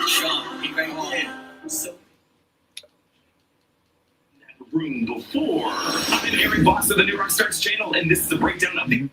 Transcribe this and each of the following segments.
Sean, he right there. So. Room before. I'm Eric Voss of the New Rock Stars channel, and this is a breakdown of the.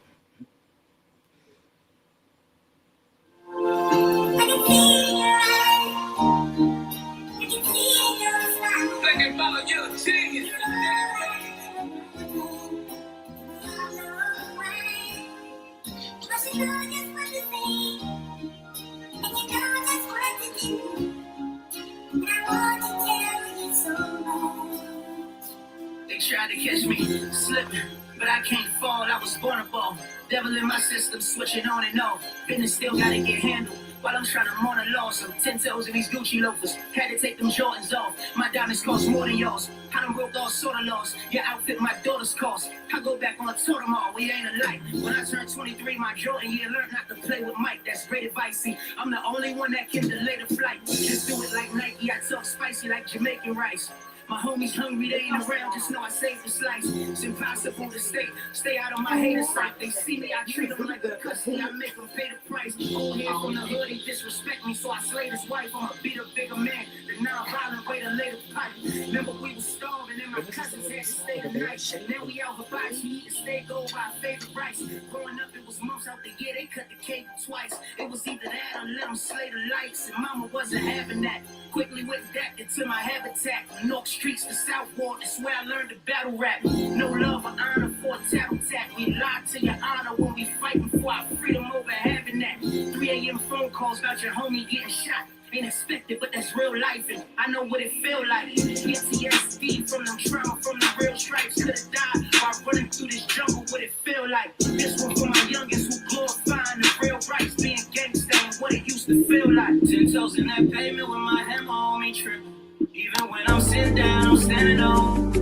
They tried to catch me slipping, but I can't fall. I was born a ball. Devil in my system, switching on and off. Business still gotta get handled. While I'm trying to mourn a loss, some 10 toes in these Gucci loafers. Had to take them Jordans off. My diamonds cost more than yours. I done broke all sort of laws. Your outfit, my daughter's cost. I go back on tour tomorrow, we ain't alike. When I turned 23, my Jordan year learned not to play with Mike. That's great advice. See, I'm the only one that can delay the flight. Just do it like Nike. I talk spicy like Jamaican rice. My homies hungry, they ain't around, just know I saved the slice. It's impossible to stay out of my haters' sight. They see me, I treat them like a cussy, I make them pay the price. Old head from the hood, they disrespect me, so I slay his wife. I'ma beat a bigger man, the non-violent way to lay the pipe. Remember we was starving and my cousins had to stay the night. Now we out hibachi, we eat a steak over our favorite rice. Growing up, it was months out the year, they cut the cake twice. It was either that or let them slay the lights, and mama wasn't having that. Quickly went back into my habitat, North Streets to South Ward, that's where I learned to battle rap. No love or honor for a tattle tat. We lie to your honor when we fighting for our freedom over having that. 3 a.m. phone calls about your homie getting shot. Ain't expected, but that's real life, and I know what it feel like. PTSD from them trauma, from the real stripes. Could've died while running through this jungle, what it feel like. This one for my youngest who glorifying the real rights, being gangsta and what it used to feel like. 10 toes in that pavement with my hammer on me tripping. Even when I'm sitting down, I'm standing on.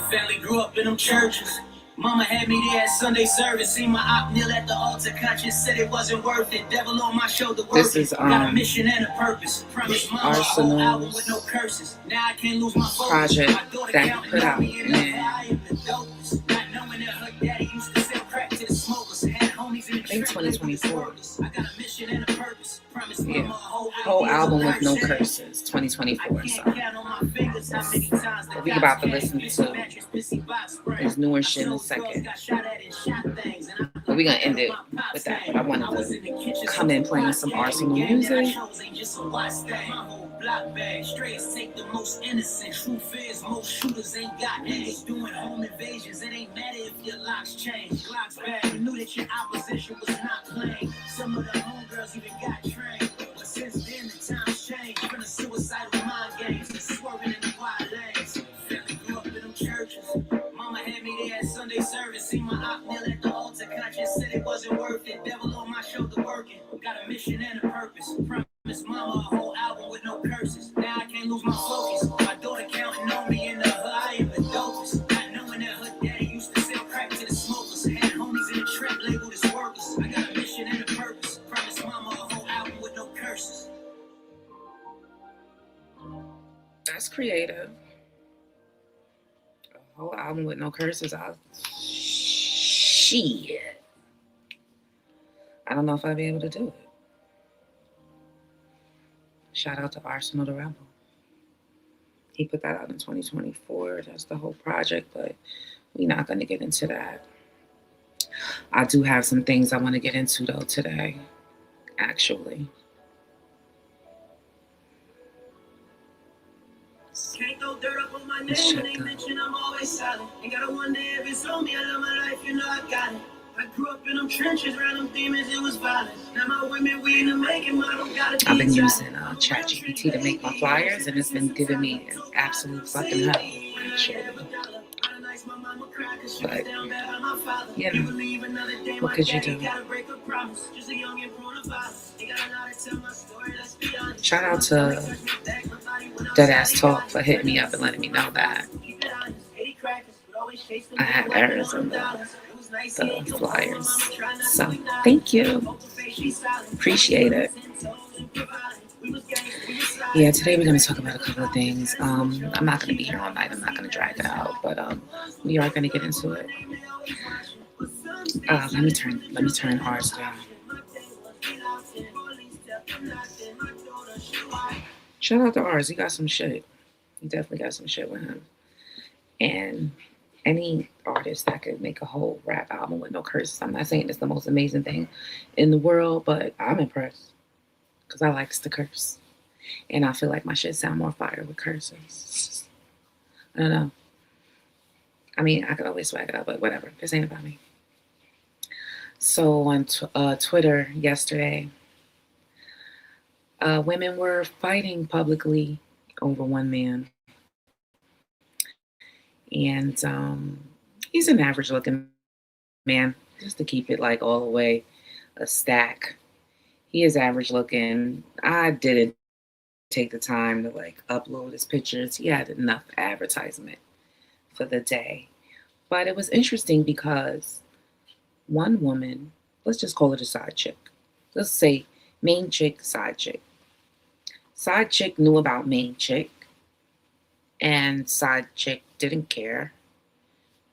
Family grew up in them churches. Mama had me there at Sunday service. Seen my op kneel at the altar. Conscience said it wasn't worth it. Devil on my shoulder. This is got a mission and a purpose. Promise mama a whole album with no curses. Now I can't lose my focus. Project my daughter that he put out. I am the dopest. Not knowing that her daddy used to sell crack to the smokers. Had homies in the I think 2024. I got a mission and a purpose. Promise Yeah, mama a whole album with no curses, 2024. So we about to listen to his newer shit in a second. But we're gonna end it with that. But I wanted to come in playing some Arsonal music. Block bag, straights take the most innocent. Truth is, most shooters ain't got names. Doing home invasions, it ain't matter if your locks change. Glocks bag, you knew that your opposition was not playing. Some of the homegirls even got trained. But since then, the times changed. From the suicidal mind games to swerving in the wide lanes. Family grew up in them churches. Mama had me there at Sunday service. See my op kneel at the altar. Conscience said it wasn't worth it. Devil on my shoulder working. Got a mission and a purpose. Promise mama a whole album with no curses. Now I can't lose my focus. My daughter counting on me in the hood. I am the dopest. Not knowing that her daddy used to sell crack to the smokers. Had homies in the trap labeled as workers. I got a mission and a purpose. Promise mama a whole album with no curses. That's creative. A whole album with no curses. Shit. I don't know if I'll be able to do it. Shout out to Arsonal the Rebel. He put that out in 2024. That's the whole project, but we're not going to get into that. I do have some things I want to get into though today, actually. Can't throw dirt up on my name Let's when check they the mention I'm always silent. Ain't gotta wonder if it's on me. I love my life, you know I got it. I grew up in them trenches, around them demons, it was violent. Now my women, we in the making, I don't gotta be I've been exotic. using ChatGPT to make my flyers, and it's been giving me an absolute fucking hell, actually. But you know, what could you do? Shout out to Deadass Talk for hitting me up and letting me know that I had errors in the flyers. So thank you. Appreciate it. Yeah, today we're going to talk about a couple of things. I'm not going to be here all night. I'm not going to drag it out, but we are going to get into it. Let me turn ours down. Shout out to ours. He got some shit. He definitely got some shit with him. And any artist that could make a whole rap album with no curses. I'm not saying it's the most amazing thing in the world, but I'm impressed because I likes to curse. And I feel like my shit sound more fire with curses. I don't know. I mean, I could always swag it up, but whatever. This ain't about me. So on Twitter yesterday, women were fighting publicly over one man. And he's an average looking man, just to keep it like all the way a stack. He is average looking. I didn't take the time to like upload his pictures. He had enough advertisement for the day. But it was interesting because one woman, let's just call it a side chick. Let's say main chick, side chick. Side chick knew about main chick, and side chick didn't care.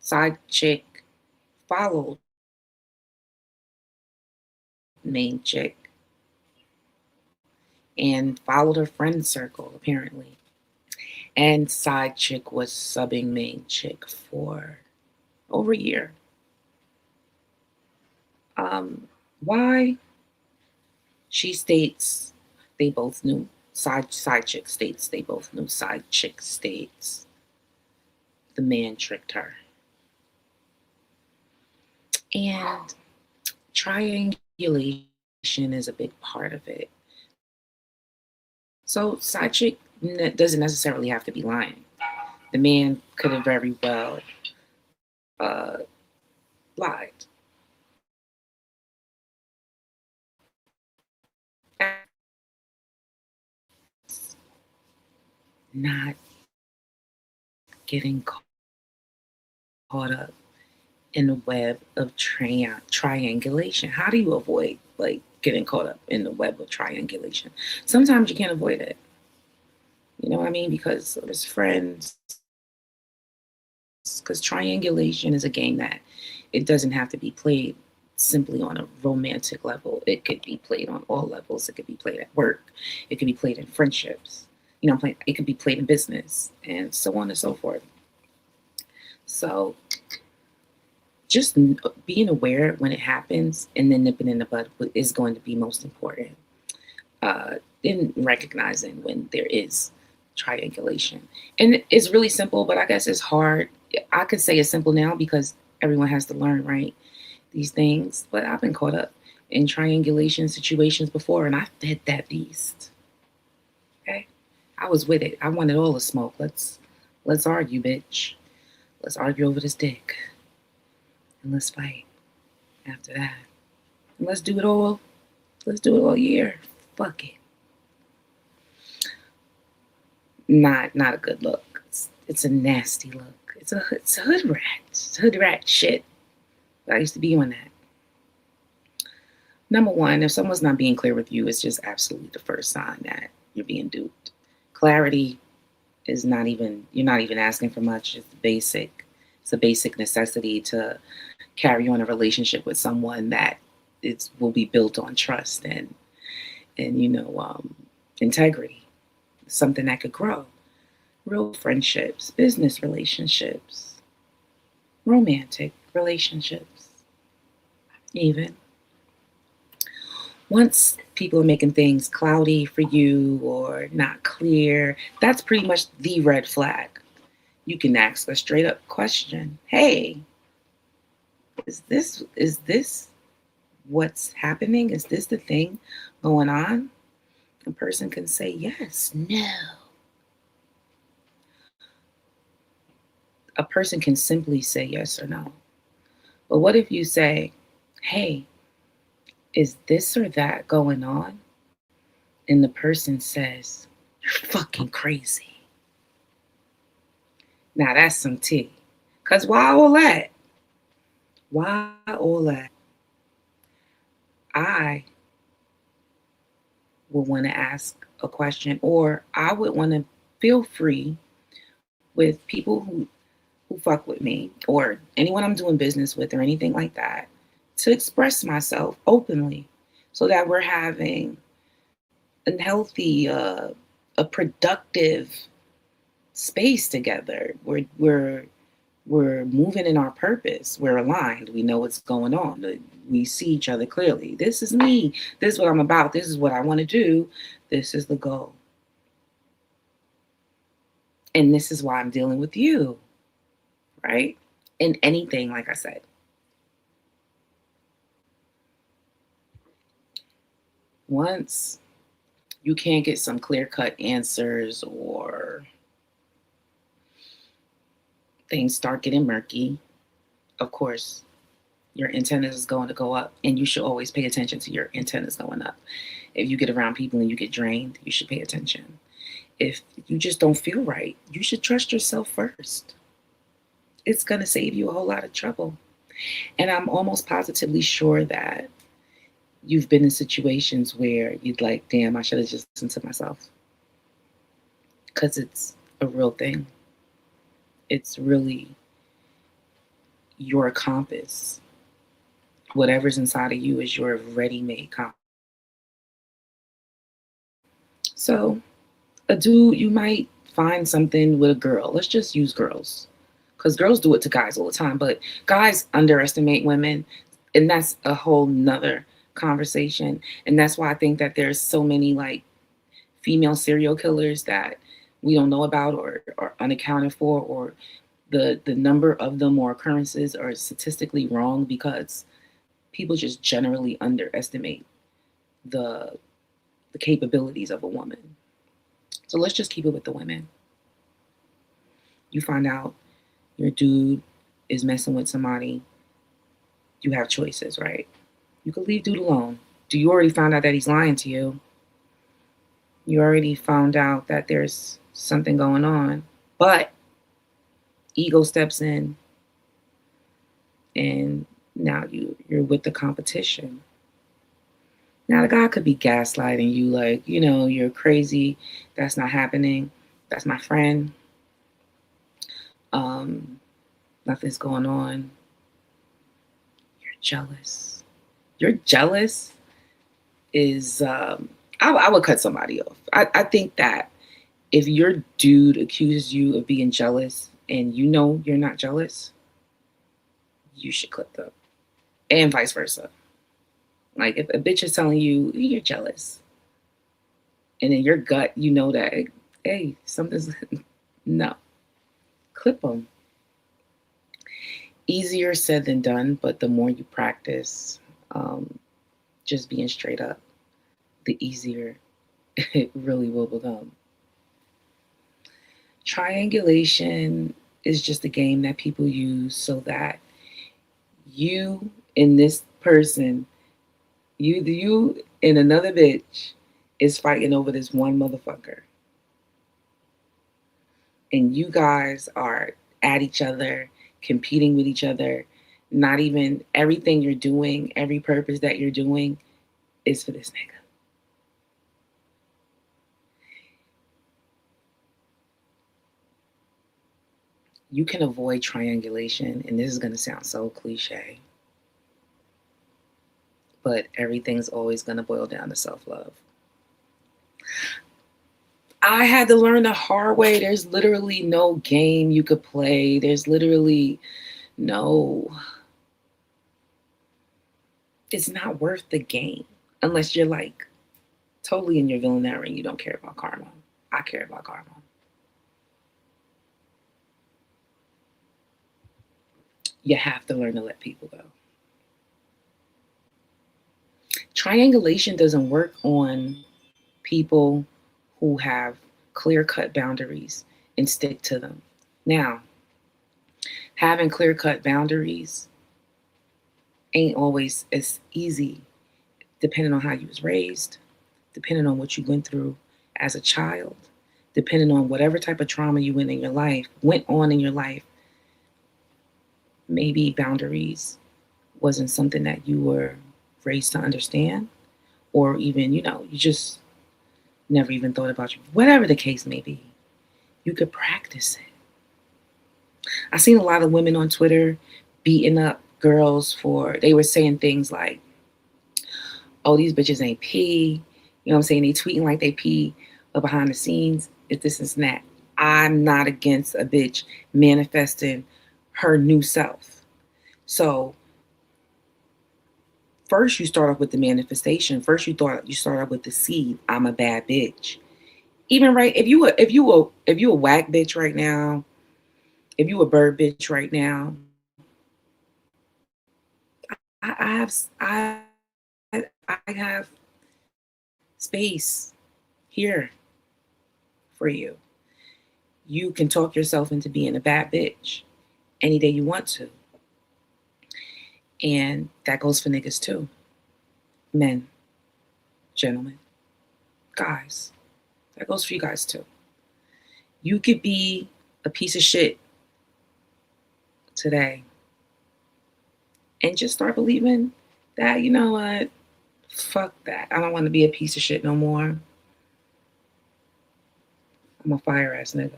Side chick followed main chick and followed her friend circle, apparently. And side chick was subbing main chick for over a year. Why? She states they both knew. Side chick states they both knew. Side chick states the man tricked her. And triangulation is a big part of it. So side chick doesn't necessarily have to be lying. The man could have very well lied. Not getting caught up in the web of triangulation. How do you avoid like getting caught up in the web of triangulation? Sometimes you can't avoid it. You know what I mean? Because there's friends. Because triangulation is a game that it doesn't have to be played simply on a romantic level. It could be played on all levels. It could be played at work. It could be played in friendships. It could be played in business and so on and so forth. So just being aware when it happens and then nipping in the bud is going to be most important. In recognizing when there is triangulation. And it's really simple, but I guess it's hard. I could say it's simple now because everyone has to learn, right? These things. But I've been caught up in triangulation situations before and I fed that beast. Okay? I was with it. I wanted all the smoke. Let's argue, bitch. Let's argue over this dick. And let's fight after that. And let's do it all year. Fuck it. Not a good look. It's a nasty look. It's a hood rat. It's hood rat shit. I used to be on that. Number one, if someone's not being clear with you, it's just absolutely the first sign that you're being duped. Clarity is you're not even asking for much. It's basic. It's a basic necessity to carry on a relationship with someone that will be built on trust and integrity. Something that could grow. Real friendships, business relationships, romantic relationships. even. Once people are making things cloudy for you or not clear, that's pretty much the red flag. You can ask a straight up question. Hey, is this what's happening? Is this the thing going on? A person can say yes, no. A person can simply say yes or no. But what if you say, hey, is this or that going on? And the person says, you're fucking crazy. Now that's some tea. Because why all that? Why all that? I would want to ask a question, or I would want to feel free with people who fuck with me, or anyone I'm doing business with, or anything like that, to express myself openly so that we're having a healthy, a productive space together. We're moving in our purpose. We're aligned. We know what's going on. We see each other clearly. This is me. This is what I'm about. This is what I want to do. This is the goal. And this is why I'm dealing with you, right? In anything, like I said. Once you can't get some clear-cut answers, or things start getting murky, of course, your antenna is going to go up, and you should always pay attention to your antennas going up. If you get around people and you get drained, you should pay attention. If you just don't feel right, you should trust yourself first. It's going to save you a whole lot of trouble. And I'm almost positively sure that you've been in situations where you'd like, damn, I should have just listened to myself. Because it's a real thing. It's really your compass. Whatever's inside of you is your ready-made compass. So, a dude, you might find something with a girl. Let's just use girls, because girls do it to guys all the time, but guys underestimate women, and that's a whole nother conversation. And that's why I think that there's so many like female serial killers that we don't know about, or unaccounted for, or the number of them or occurrences are statistically wrong, because people just generally underestimate the capabilities of a woman. So let's just keep it with the women. You find out your dude is messing with somebody. You have choices, right? You could leave dude alone. Do you already found out that he's lying to you? You already found out that there's something going on, but ego steps in, and now you're with the competition. Now the guy could be gaslighting you, like, you're crazy. That's not happening. That's my friend. Nothing's going on. You're jealous. You're jealous is, I would cut somebody off. I think that if your dude accuses you of being jealous and you know you're not jealous, you should clip them. And vice versa. Like, if a bitch is telling you you're jealous, and in your gut you know that, hey, something's no, clip them. Easier said than done, but the more you practice just being straight up, the easier it really will become. Triangulation is just a game that people use so that you and this person, you and another bitch, is fighting over this one motherfucker. And you guys are at each other, competing with each other. Not even everything you're doing, every purpose that you're doing is for this nigga. You can avoid triangulation, and this is going to sound so cliche, but everything's always going to boil down to self-love. I had to learn the hard way. There's literally no game you could play. There's literally no It's not worth the game unless you're like totally in your villainary and you don't care about karma. I care about karma. You have to learn to let people go. Triangulation doesn't work on people who have clear-cut boundaries and stick to them. Now, having clear-cut boundaries ain't always as easy, depending on how you was raised, depending on what you went through as a child, depending on whatever type of trauma you went on in your life. Maybe boundaries wasn't something that you were raised to understand, or even, you just never even thought about you. Whatever the case may be, you could practice it. I've seen a lot of women on Twitter beating up girls they were saying things like, oh, these bitches ain't pee. You know what I'm saying? They tweeting like they pee, but behind the scenes, it's this and that. I'm not against a bitch manifesting her new self. So first you start off with the manifestation. First you start off with the seed. I'm a bad bitch. Even right, if you a whack bitch right now, if you a bird bitch right now, I have space here for you. You can talk yourself into being a bad bitch any day you want to. And that goes for niggas too. Men, gentlemen, guys. That goes for you guys too. You could be a piece of shit today and just start believing that, you know what, fuck that. I don't want to be a piece of shit no more. I'm a fire ass nigga.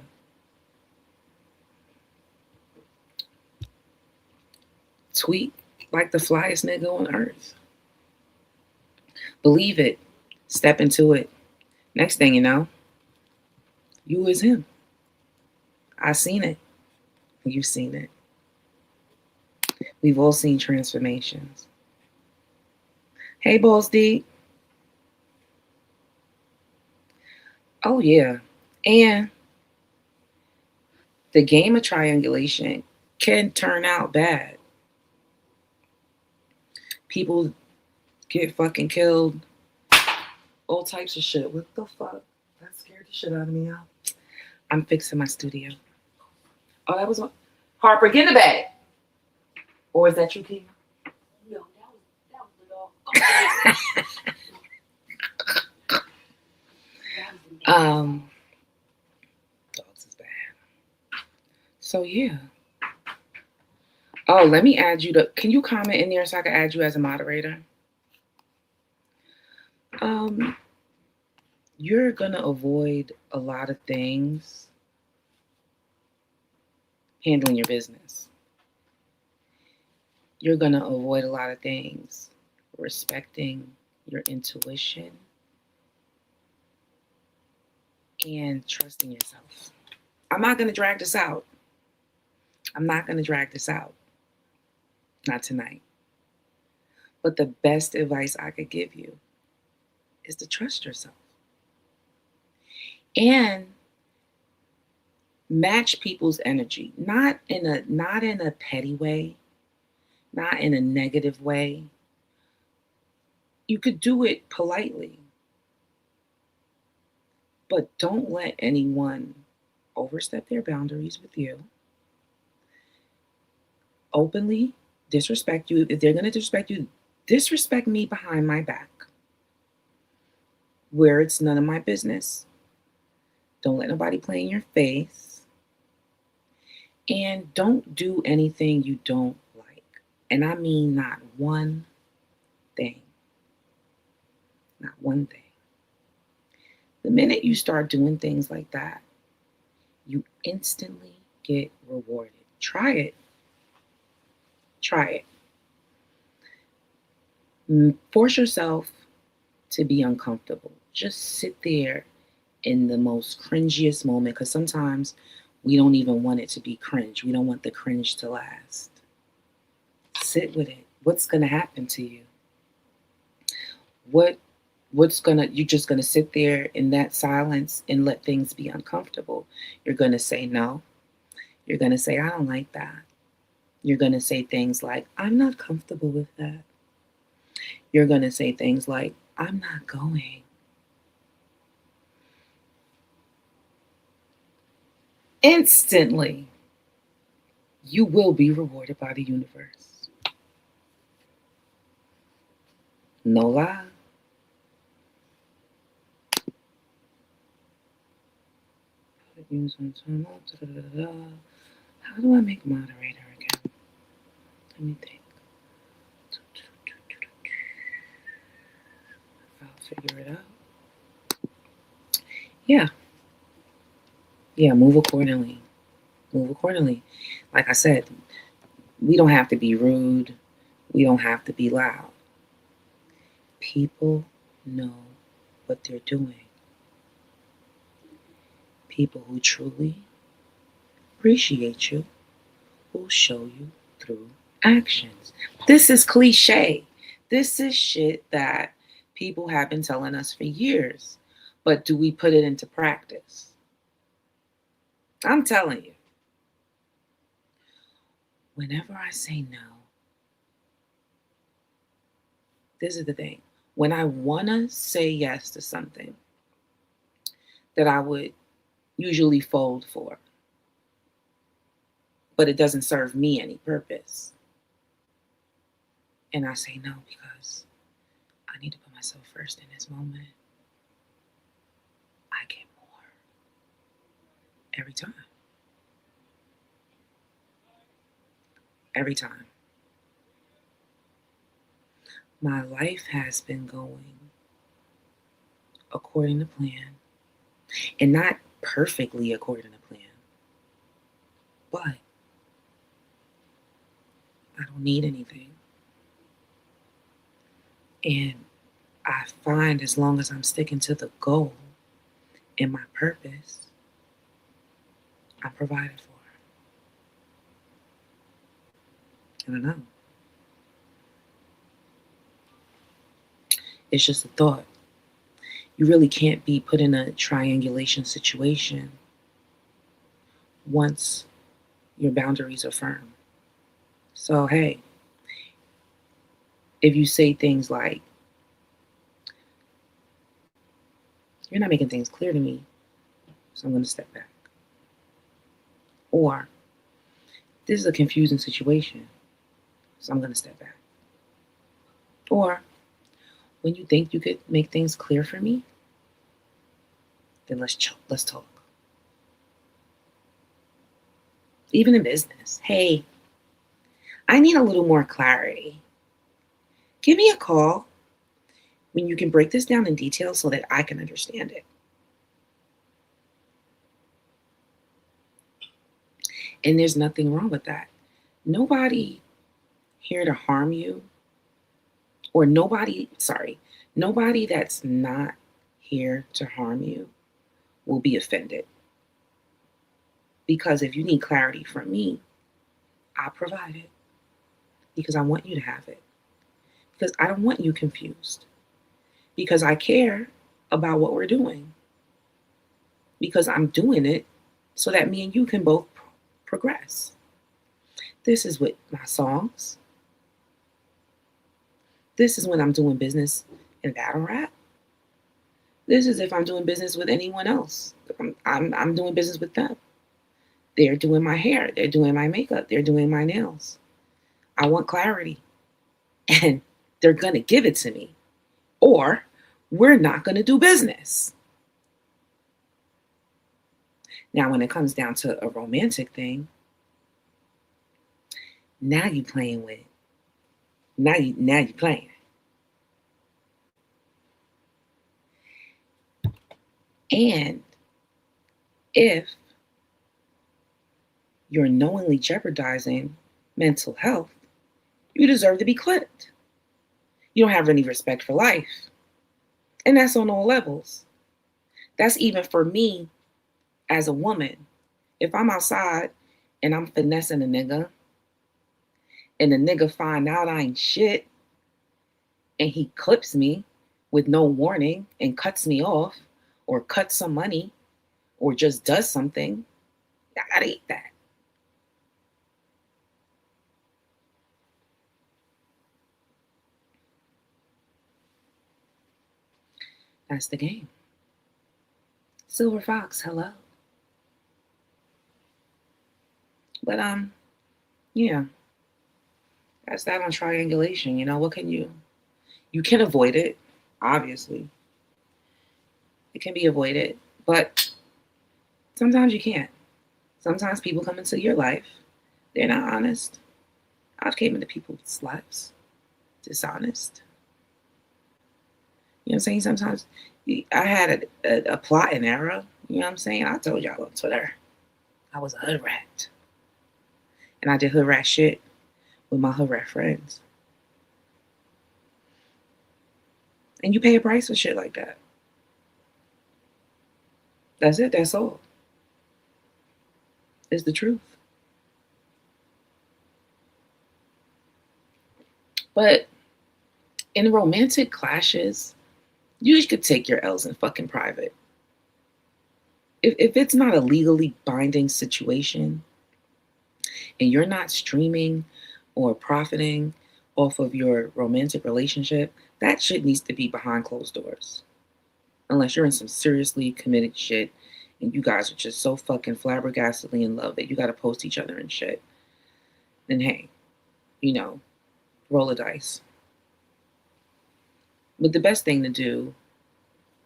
Tweet like the flyest nigga on earth. Believe it. Step into it. Next thing you know, you is him. I seen it. You've seen it. We've all seen transformations. Hey, Balls D. Oh, yeah. And the game of triangulation can turn out bad. People get fucking killed. All types of shit. What the fuck? That scared the shit out of me, y'all. I'm fixing my studio. Oh, that was one. Harper, get in the bag. Or is that you, Keith? No, that was the dog. Dogs is bad. So yeah. Oh, let me add you to. Can you comment in there so I can add you as a moderator? You're gonna avoid a lot of things handling your business. You're gonna avoid a lot of things respecting your intuition and trusting yourself. I'm not gonna drag this out. Not tonight. But the best advice I could give you is to trust yourself. And match people's energy, not in a petty way, not in a negative way. You could do it politely, but don't let anyone overstep their boundaries with you. Openly disrespect you. If they're going to disrespect you, disrespect me behind my back, where it's none of my business. Don't let nobody play in your face. And don't do anything you don't like. And I mean not one thing. Not one thing. The minute you start doing things like that, you instantly get rewarded. Try it. Force yourself to be uncomfortable. Just sit there in the most cringiest moment, because sometimes we don't even want it to be cringe. We don't want the cringe to last. Sit with it. What's going to happen to you? You're just gonna sit there in that silence and let things be uncomfortable. You're gonna say no. You're gonna say, I don't like that. You're gonna say things like, I'm not comfortable with that. You're gonna say things like, I'm not going. Instantly, you will be rewarded by the universe. No lie. How do I make moderator again? Let me think. I'll figure it out. Yeah. Yeah, move accordingly. Move accordingly. Like I said, we don't have to be rude. We don't have to be loud. People know what they're doing. People who truly appreciate you will show you through actions. This is cliche. This is shit that people have been telling us for years. But do we put it into practice? I'm telling you, whenever I say no, this is the thing. When I want to say yes to something that I would usually fold for, but it doesn't serve me any purpose, and I say no because I need to put myself first in this moment, I get more every time. Every time. My life has been going according to plan, and not perfectly according to plan, but I don't need anything. And I find as long as I'm sticking to the goal and my purpose, I'm provided for. I don't know. It's just a thought. You really can't be put in a triangulation situation once your boundaries are firm. So, hey, if you say things like, you're not making things clear to me, so I'm going to step back. Or, this is a confusing situation, so I'm going to step back. Or, when you think you could make things clear for me, then let's talk. Even in business, hey, I need a little more clarity. Give me a call when you can break this down in detail so that I can understand it. And there's nothing wrong with that. Nobody here to harm you, or nobody that's not here to harm you will be offended. Because if you need clarity from me, I'll provide it. Because I want you to have it. Because I don't want you confused. Because I care about what we're doing. Because I'm doing it so that me and you can both progress. This is with my songs. This is when I'm doing business in battle rap. This is if I'm doing business with anyone else. I'm doing business with them. They're doing my hair. They're doing my makeup. They're doing my nails. I want clarity. And they're going to give it to me. Or we're not going to do business. Now, when it comes down to a romantic thing, now you playing with it. Now you playing. And if you're knowingly jeopardizing mental health, you deserve to be clipped. You don't have any respect for life. And that's on all levels. That's even for me as a woman. If I'm outside and I'm finessing a nigga, and the nigga find out I ain't shit, and he clips me, with no warning and cuts me off or cuts some money or just does something, I gotta eat that. That's the game. Silver Fox, hello. But yeah, that's that on triangulation. What can you can avoid it, obviously. It can be avoided, but sometimes you can't. Sometimes people come into your life, they're not honest. I've came into people's lives dishonest. You know what I'm saying? Sometimes I had a plot and error. You know what I'm saying? I told y'all on Twitter, I was a hood rat. And I did hood rat shit with my hood rat friends. And you pay a price for shit like that. That's it. That's all. It's the truth. But in romantic clashes, you could take your L's in fucking private. If it's not a legally binding situation and you're not streaming or profiting off of your romantic relationship, that shit needs to be behind closed doors. Unless you're in some seriously committed shit and you guys are just so fucking flabbergastedly in love that you got to post each other and shit. Then hey, roll a dice. But the best thing to do,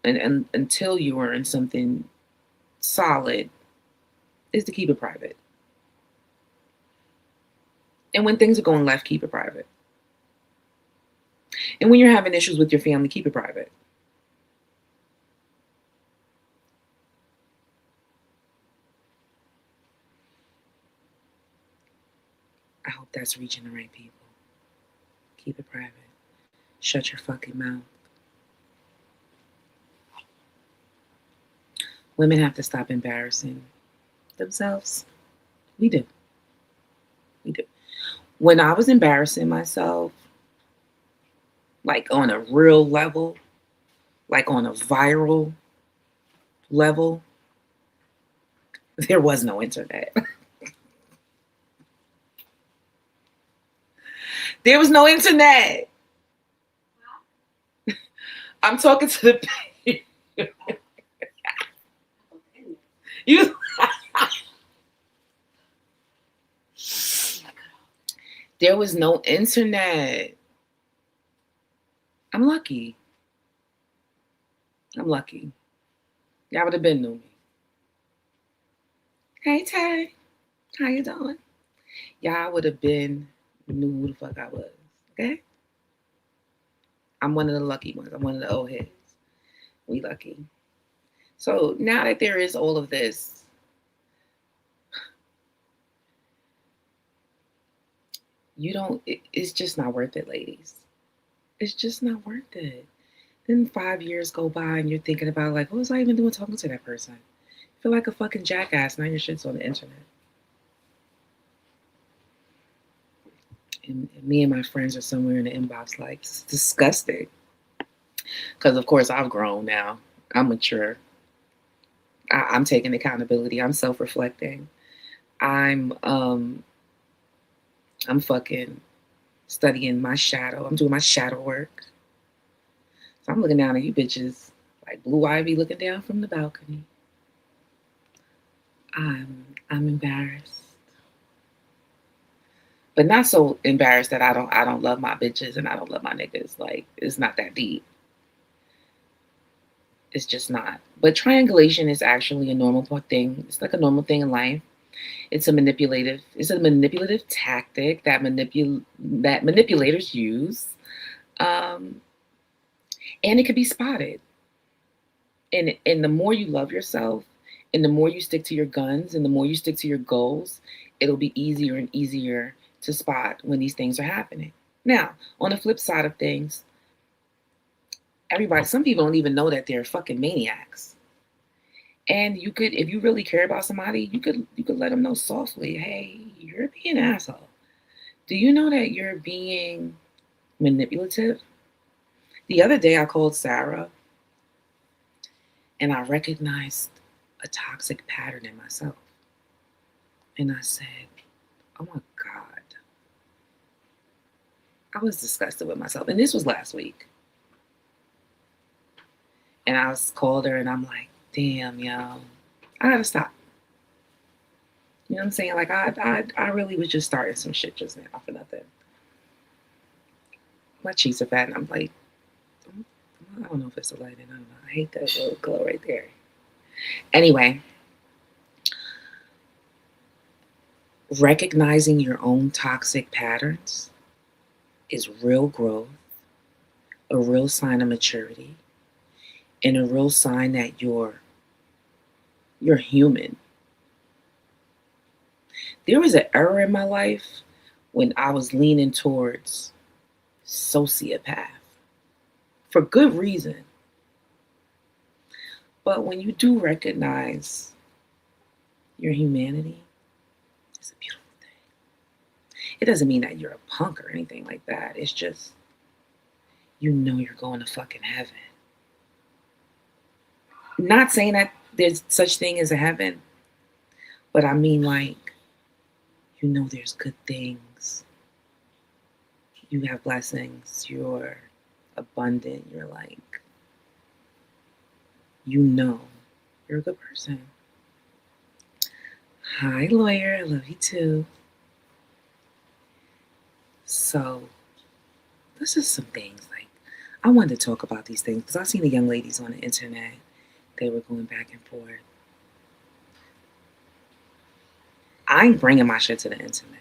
and until you are in something solid, is to keep it private. And when things are going left, keep it private. And when you're having issues with your family, keep it private. I hope that's reaching the right people. Keep it private. Shut your fucking mouth. Women have to stop embarrassing themselves. We do. When I was embarrassing myself, like on a real level, like on a viral level, there was no internet. There was no internet. I'm talking to the you. There was no internet. I'm lucky. Y'all would have been knew me. Hey Tay, how you doing? Y'all would have been knew who the fuck I was. Okay? I'm one of the lucky ones. I'm one of the old heads. We lucky. So now that there is all of this, it's just not worth it, ladies. It's just not worth it. Then 5 years go by and you're thinking about like, what was I even doing talking to that person? I feel like a fucking jackass. Now your shit's on the internet. And me and my friends are somewhere in the inbox like, it's disgusting. Because of course I've grown now. I'm mature. I'm taking accountability. I'm self-reflecting. I'm fucking studying my shadow. I'm doing my shadow work. So I'm looking down at you bitches like Blue Ivy looking down from the balcony. I'm embarrassed. But not so embarrassed that I don't love my bitches and I don't love my niggas. Like, it's not that deep. It's just not. But triangulation is actually a normal thing. It's like a normal thing in life. It's a manipulative tactic that manipulators use. And it can be spotted. And the more you love yourself, and the more you stick to your guns, and the more you stick to your goals, it'll be easier and easier to spot when these things are happening. Now, on the flip side of things, some people don't even know that they're fucking maniacs. And you could, if you really care about somebody, you could let them know softly, hey, you're being an asshole. Do you know that you're being manipulative? The other day I called Sarah and I recognized a toxic pattern in myself. And I said, oh my God. I was disgusted with myself. And this was last week. And I called her and I'm like, damn, yo, I gotta stop. You know what I'm saying? Like I really was just starting some shit just now for nothing. My cheeks are fat and I'm like, I don't know if it's a lighting. I don't know. I hate that little glow right there. Anyway, recognizing your own toxic patterns is real growth, a real sign of maturity, and a real sign that you're human. There was an era in my life when I was leaning towards sociopath for good reason. But when you do recognize your humanity, it's a beautiful thing. It doesn't mean that you're a punk or anything like that. It's just, you know you're going to fucking heaven. Not saying that there's such thing as a heaven, but I mean like, you know there's good things. You have blessings. You're abundant. You're like, you know you're a good person. Hi, lawyer. I love you too. So, this is some things like, I wanted to talk about these things because I've seen the young ladies on the internet. They were going back and forth. I ain't bringing my shit to the internet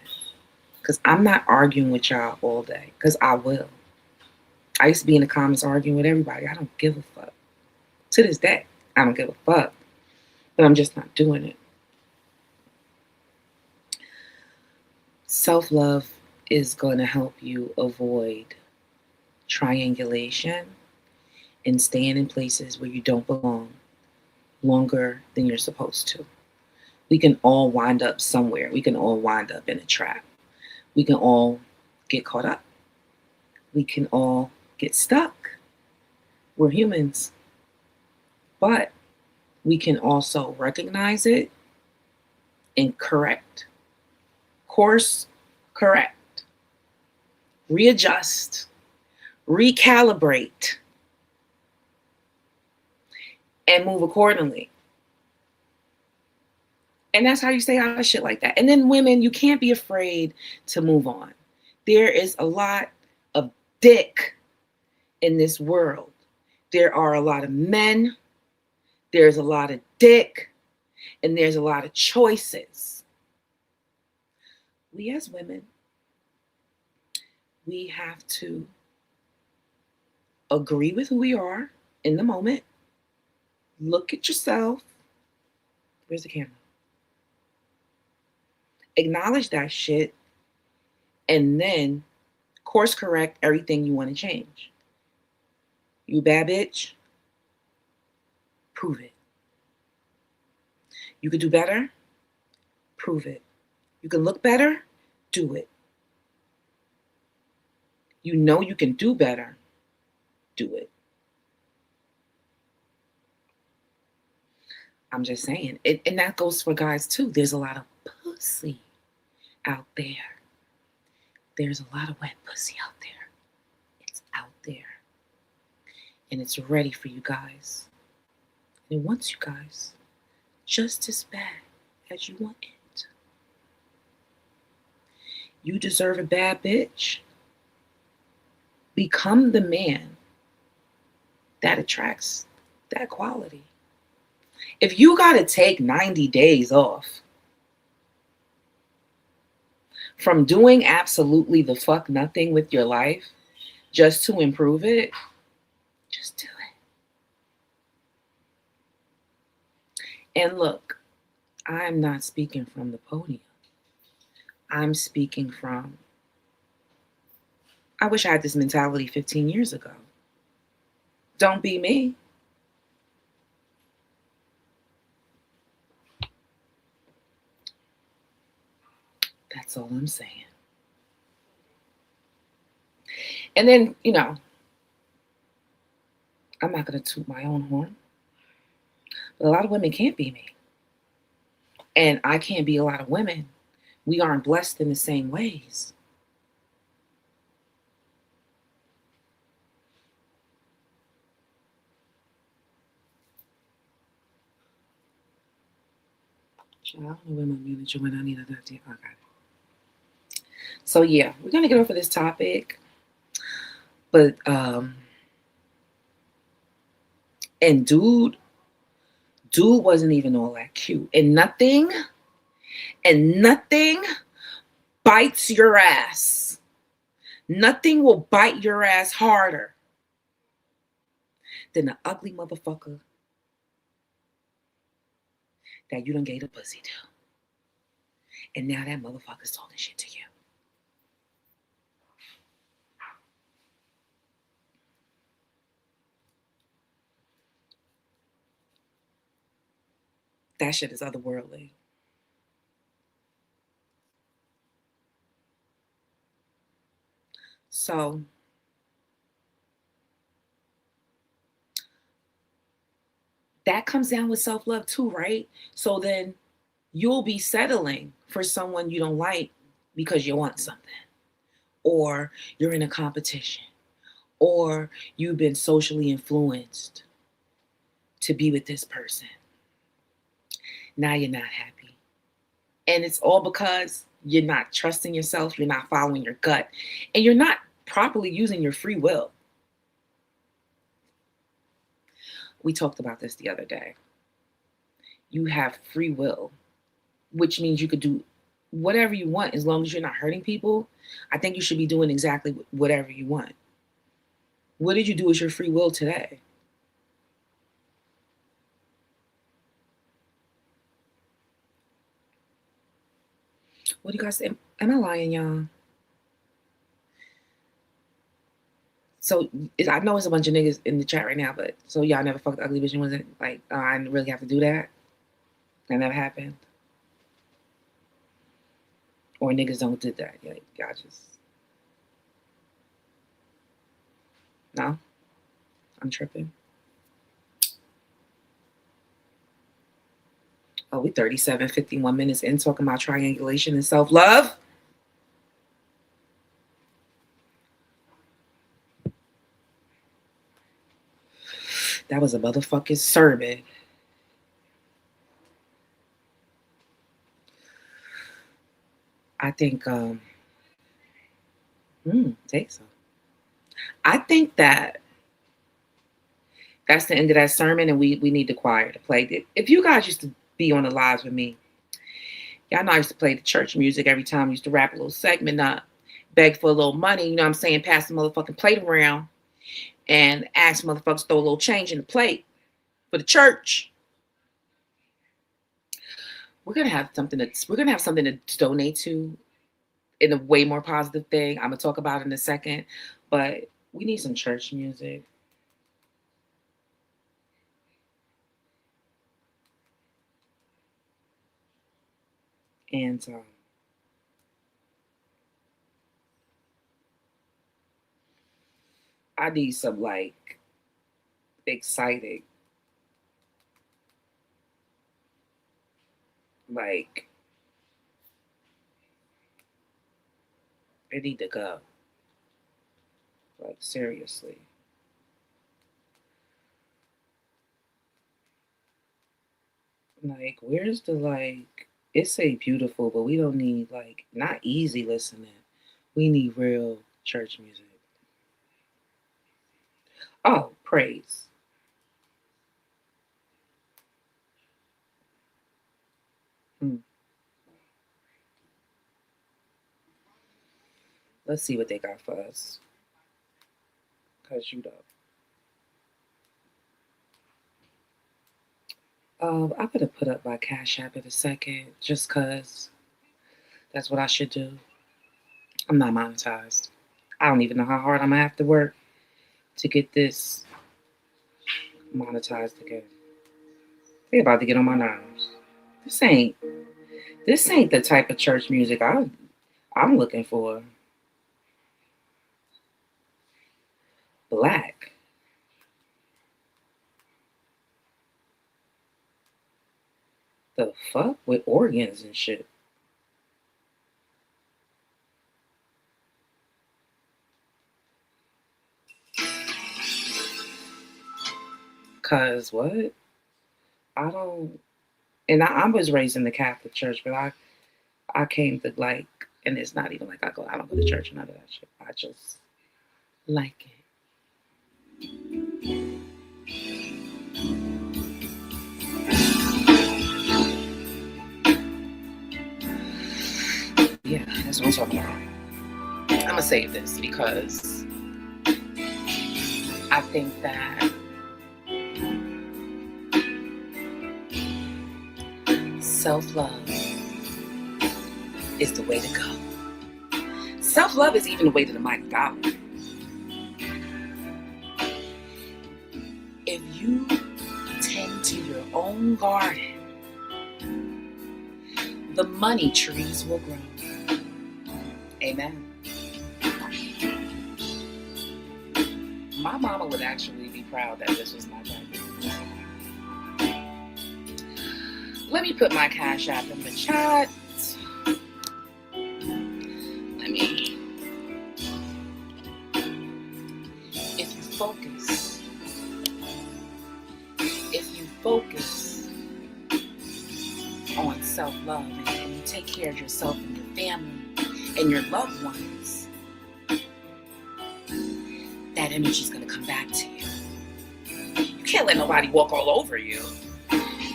because I'm not arguing with y'all all day because I will. I used to be in the comments arguing with everybody. I don't give a fuck. To this day, I don't give a fuck. But I'm just not doing it. Self-love is going to help you avoid triangulation and staying in places where you don't belong longer than you're supposed to. We can all wind up somewhere. We can all wind up in a trap. We can all get caught up. We can all get stuck. We're humans. But we can also recognize it and correct. Course correct. Readjust. Recalibrate. And move accordingly. And that's how you stay out of shit like that. And then women, you can't be afraid to move on. There is a lot of dick in this world. There are a lot of men. There's a lot of dick. And there's a lot of choices. We as women, we have to agree with who we are in the moment. Look at yourself. Where's the camera? Acknowledge that shit. And then course correct everything you want to change. You a bad bitch? Prove it. You could do better? Prove it. You can look better? Do it. You know you can do better? Do it. I'm just saying. And that goes for guys too. There's a lot of pussy out there. There's a lot of wet pussy out there. It's out there. And it's ready for you guys. And it wants you guys just as bad as you want it. You deserve a bad bitch. Become the man that attracts that quality. If you got to take 90 days off from doing absolutely the fuck nothing with your life just to improve it, just do it. And look, I'm not speaking from the podium. I'm speaking from, I wish I had this mentality 15 years ago. Don't be me. That's all I'm saying. And then, I'm not going to toot my own horn, but a lot of women can't be me. And I can't be a lot of women. We aren't blessed in the same ways. I don't know where my manager went. I need another day. I got it. So yeah, we're gonna get off of this topic. But and dude wasn't even all that cute. And nothing bites your ass. Nothing will bite your ass harder than the ugly motherfucker that you done gave the pussy to. And now that motherfucker's talking shit to you. That shit is otherworldly. So that comes down with self-love too, right? So then you'll be settling for someone you don't like because you want something, or you're in a competition, or you've been socially influenced to be with this person. Now you're not happy. And it's all because you're not trusting yourself, you're not following your gut, and you're not properly using your free will. We talked about this the other day. You have free will, which means you could do whatever you want as long as you're not hurting people. I think you should be doing exactly whatever you want. What did you do with your free will today? What do you guys say? Am I lying, y'all? So I know it's a bunch of niggas in the chat right now, but so y'all never fucked ugly bitch and wasn't like, I didn't really have to do that? That never happened? Or niggas don't do that? Like, y'all just... No? I'm tripping. Oh, we 37, 51 minutes in talking about triangulation and self-love. That was a motherfucking sermon. I think, take some. I think that that's the end of that sermon, and we need the choir to play it. If you guys used to be on the lives with me, y'all know I used to play the church music every time. I used to rap a little segment up, beg for a little money, you know what I'm saying, pass the motherfucking plate around, and ask motherfuckers to throw a little change in the plate for the church. We're gonna have something to donate to in a way more positive thing. I'm gonna talk about it in a second, but we need some church music. And I need some like exciting, like I need to go. Like seriously. Like, where's the like? It say beautiful, but we don't need like not easy listening. We need real church music. Oh, praise. Let's see what they got for us. Cause you know. I'm gonna put up my Cash App in a second, just cause that's what I should do. I'm not monetized. I don't even know how hard I'm gonna have to work to get this monetized again. They about to get on my nerves. This ain't the type of church music I'm looking for. Black. The fuck with organs and shit. Cause what? I don't. And I was raised in the Catholic Church, but I came to like, and it's not even like I don't go to church and none of that shit. I just like it. Yeah, that's what I'm talking about. I'm gonna say this because I think that self-love is the way to go. Self-love is even the way to the mighty dollar. If you tend to your own garden, the money trees will grow. Amen. My mama would actually be proud that this was my birthday. Let me put my Cash App in the chat. If you focus on self-love and you take care of yourself and your family and your loved ones, that energy is going to come back to you. You can't let nobody walk all over you.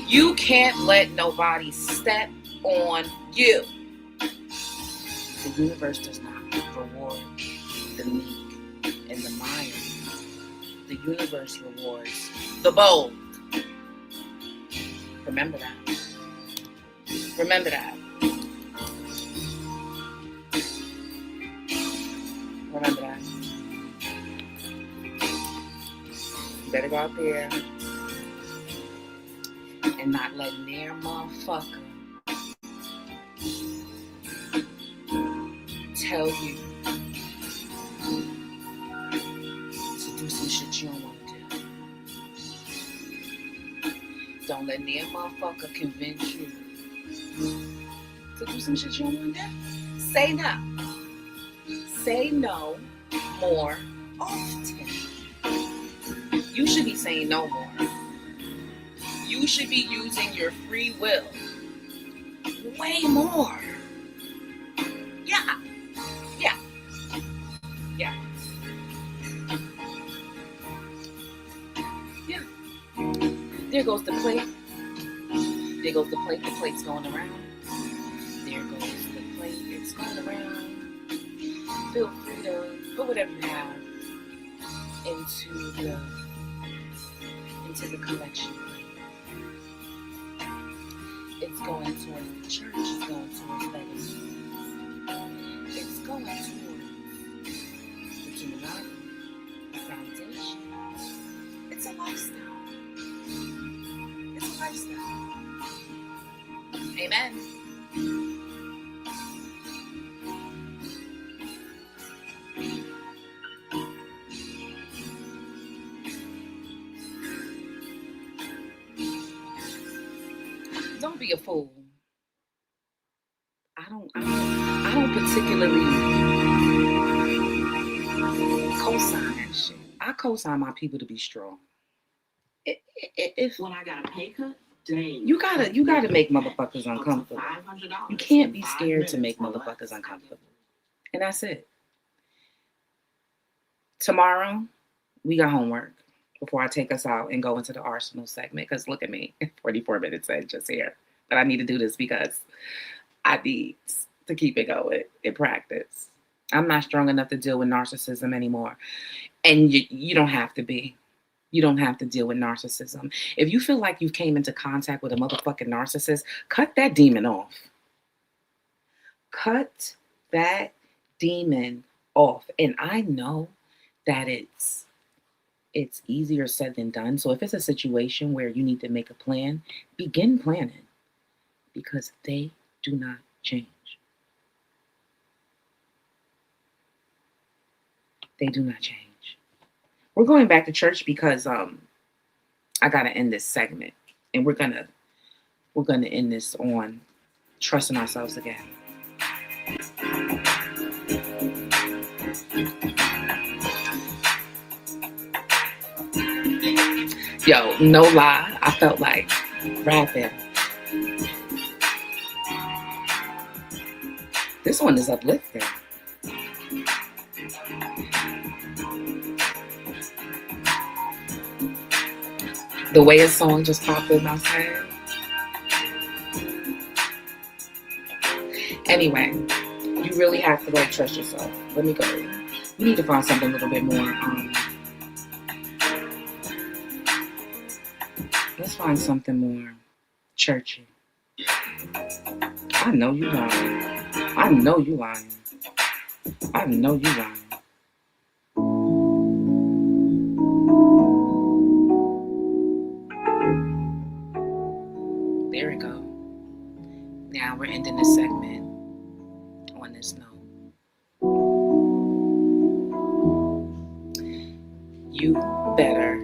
You can't let nobody step on you. The universe does not reward the meek and the mild. The universe rewards the bold. Remember that. Remember that. Remember that. You better go out there and not let near motherfucker tell you to do some shit you don't want to do. Don't let near motherfucker convince you to do some shit you don't want to do. Say no. Say no more often. You should be saying no more. You should be using your free will way more. Yeah. Yeah. Yeah. Yeah. There goes the plate. There goes the plate. The plate's going around. There goes the plate. It's going around. Feel free to put whatever you have into the collection. It's going towards the church. It's going towards legacy. It's going towards the Illuminati, the foundation. It's a lifestyle. It's a lifestyle. Amen. Don't be a fool. I don't particularly co-sign that shit. I co-sign my people to be strong. If When I got a pay cut, dang. you gotta make motherfuckers uncomfortable. You can't be scared to make motherfuckers uncomfortable. And that's it. Tomorrow, we got homework before I take us out and go into the Arsonal segment. Because look at me, 44 minutes in just here. But I need to do this because I need to keep it going in practice. I'm not strong enough to deal with narcissism anymore. And you don't have to be. You don't have to deal with narcissism. If you feel like you came into contact with a motherfucking narcissist, cut that demon off. Cut that demon off. And I know that it's easier said than done. So if it's a situation where you need to make a plan, begin planning. Because they do not change. They do not change. We're going back to church because I gotta end this segment, and we're gonna we're going to end this on trusting ourselves again. Yo, no lie, I felt like rapping. This one is uplifting. The way a song just popped in my head. Anyway, you really have to like trust yourself. Let me go. We need to find something a little bit more. Let's find something more churchy. I know you lying. I know you lying. I know you lying. There we go. Now we're ending this segment on this note. You better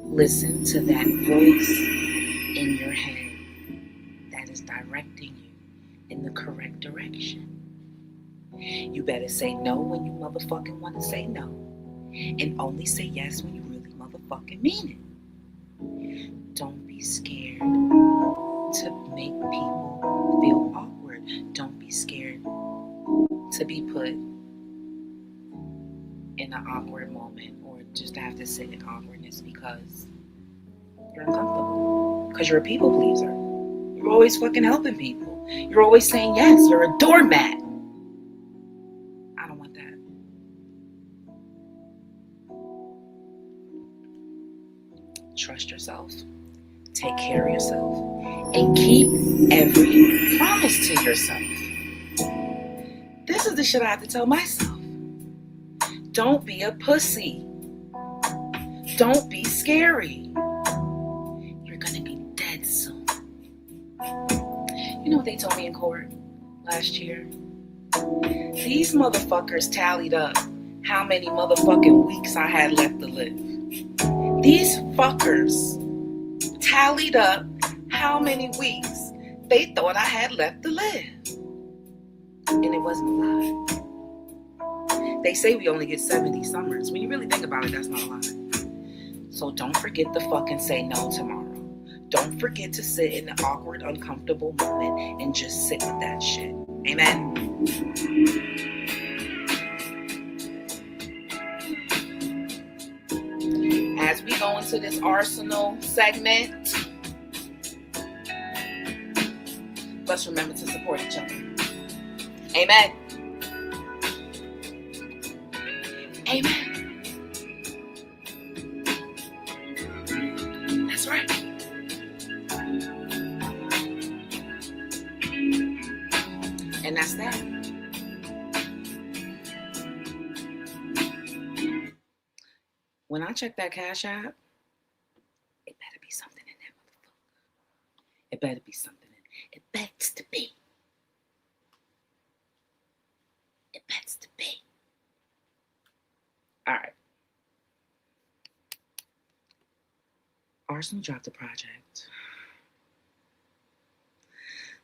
listen to that voice in your head that is directing you in the correct direction. You better say no when you motherfucking want to say no, and only say yes when you really motherfucking mean it. Don't be scared to make people feel awkward. Don't be scared to be put in an awkward moment or just have to sit in awkwardness because you're uncomfortable. Because you're a people pleaser. You're always fucking helping people. You're always saying yes. You're a doormat. I don't want that. Trust yourself. Take care of yourself. And keep every promise to yourself. This is the shit I have to tell myself. Don't be a pussy. Don't be scary. You're gonna be dead soon. You know what they told me in court last year? These motherfuckers tallied up how many motherfucking weeks I had left to live. These fuckers tallied up how many weeks they thought I had left to live. And it wasn't a lie. They say we only get 70 summers. When you really think about it, that's not a lie. So don't forget to fucking say no tomorrow. Don't forget to sit in the awkward, uncomfortable moment and just sit with that shit. Amen. As we go into this Arsonal segment, let's remember to support each other. Amen. Amen. That's right. And that's that. When I check that Cash App, it better be something in there, motherfucker. It better be something in it. It begs to be. It begs to be. All right. Arsonal dropped a project.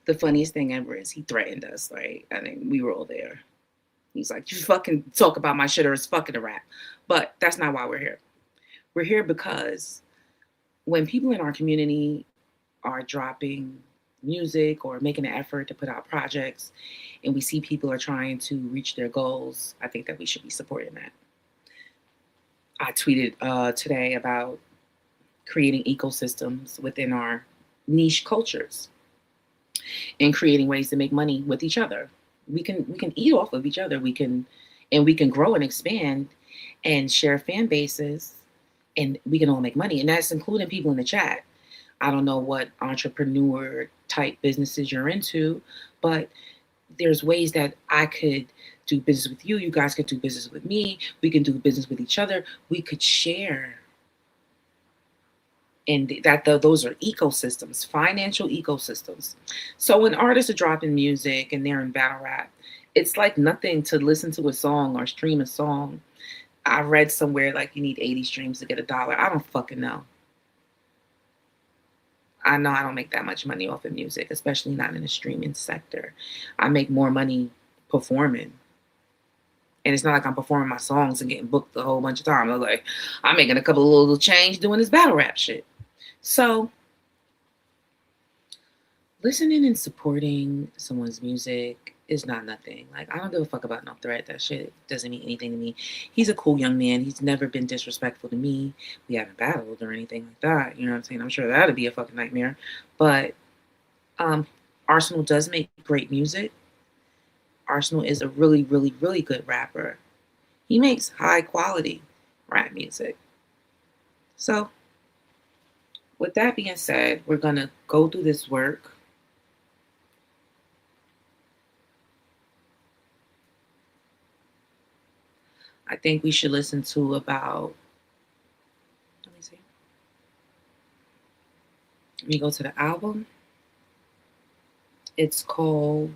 The funniest thing ever is he threatened us, right? I mean, we were all there. He's like, you fucking talk about my shit or it's fucking a rap. But that's not why we're here. We're here because when people in our community are dropping music or making an effort to put out projects and we see people are trying to reach their goals, I think that we should be supporting that. I tweeted today about creating ecosystems within our niche cultures and creating ways to make money with each other. We can eat off of each other. We can grow and expand and share fan bases, and we can all make money. And that's including people in the chat. I don't know what entrepreneur type businesses you're into, but there's ways that I could do business with you. You guys could do business with me. We can do business with each other. We could share. And those are ecosystems, financial ecosystems. So when artists are dropping music and they're in battle rap, it's like nothing to listen to a song or stream a song. I read somewhere like you need 80 streams to get $1. I don't fucking know. I know I don't make that much money off of music, especially not in the streaming sector. I make more money performing. And it's not like I'm performing my songs and getting booked a whole bunch of times. I'm like, I'm making a couple of little change doing this battle rap shit. So listening and supporting someone's music is not nothing. Like, I don't give a fuck about no threat. That shit doesn't mean anything to me. He's a cool young man. He's never been disrespectful to me. We haven't battled or anything like that. You know what I'm saying? I'm sure that'd be a fucking nightmare. But Arsonal does make great music. Arsonal is a really, really, really good rapper. He makes high quality rap music. So, with that being said, we're going to go through this work. I think we should listen to about, let me see. Let me go to the album. It's called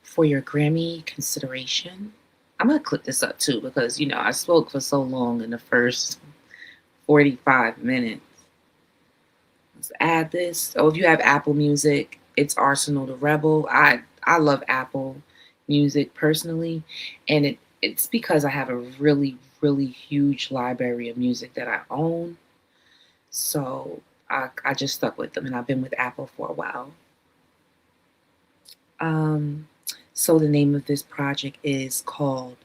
For Your Grammy Consideration. I'm going to clip this up too because, you know, I spoke for so long in the first 45 minutes. Let's add this. So if you have Apple Music, it's Arsonal the Rebel. I love Apple Music personally, and it's because I have a really, really huge library of music that I own. So I just stuck with them, and I've been with Apple for a while. So the name of this project is called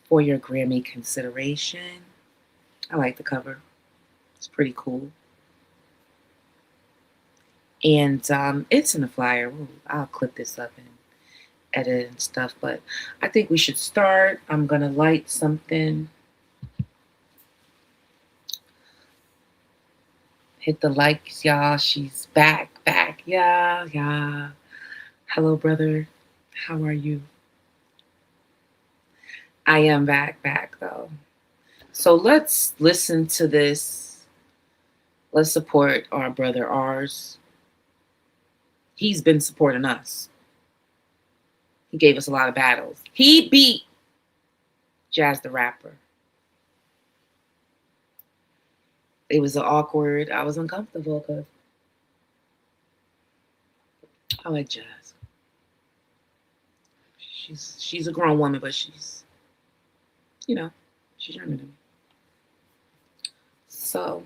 For Your Grammy Consideration. I like the cover. It's pretty cool. And it's in the flyer. Ooh, I'll clip this up and edit and stuff, but I think we should start. I'm going to light something. Hit the likes, y'all. She's back. Yeah. Hello, brother. How are you? I am back though. So let's listen to this. Let's support our brother Ars. He's been supporting us. He gave us a lot of battles. He beat Jazz the Rapper. It was awkward. I was uncomfortable because I like Jazz. She's a grown woman, but she's, you know, she's younger than me. So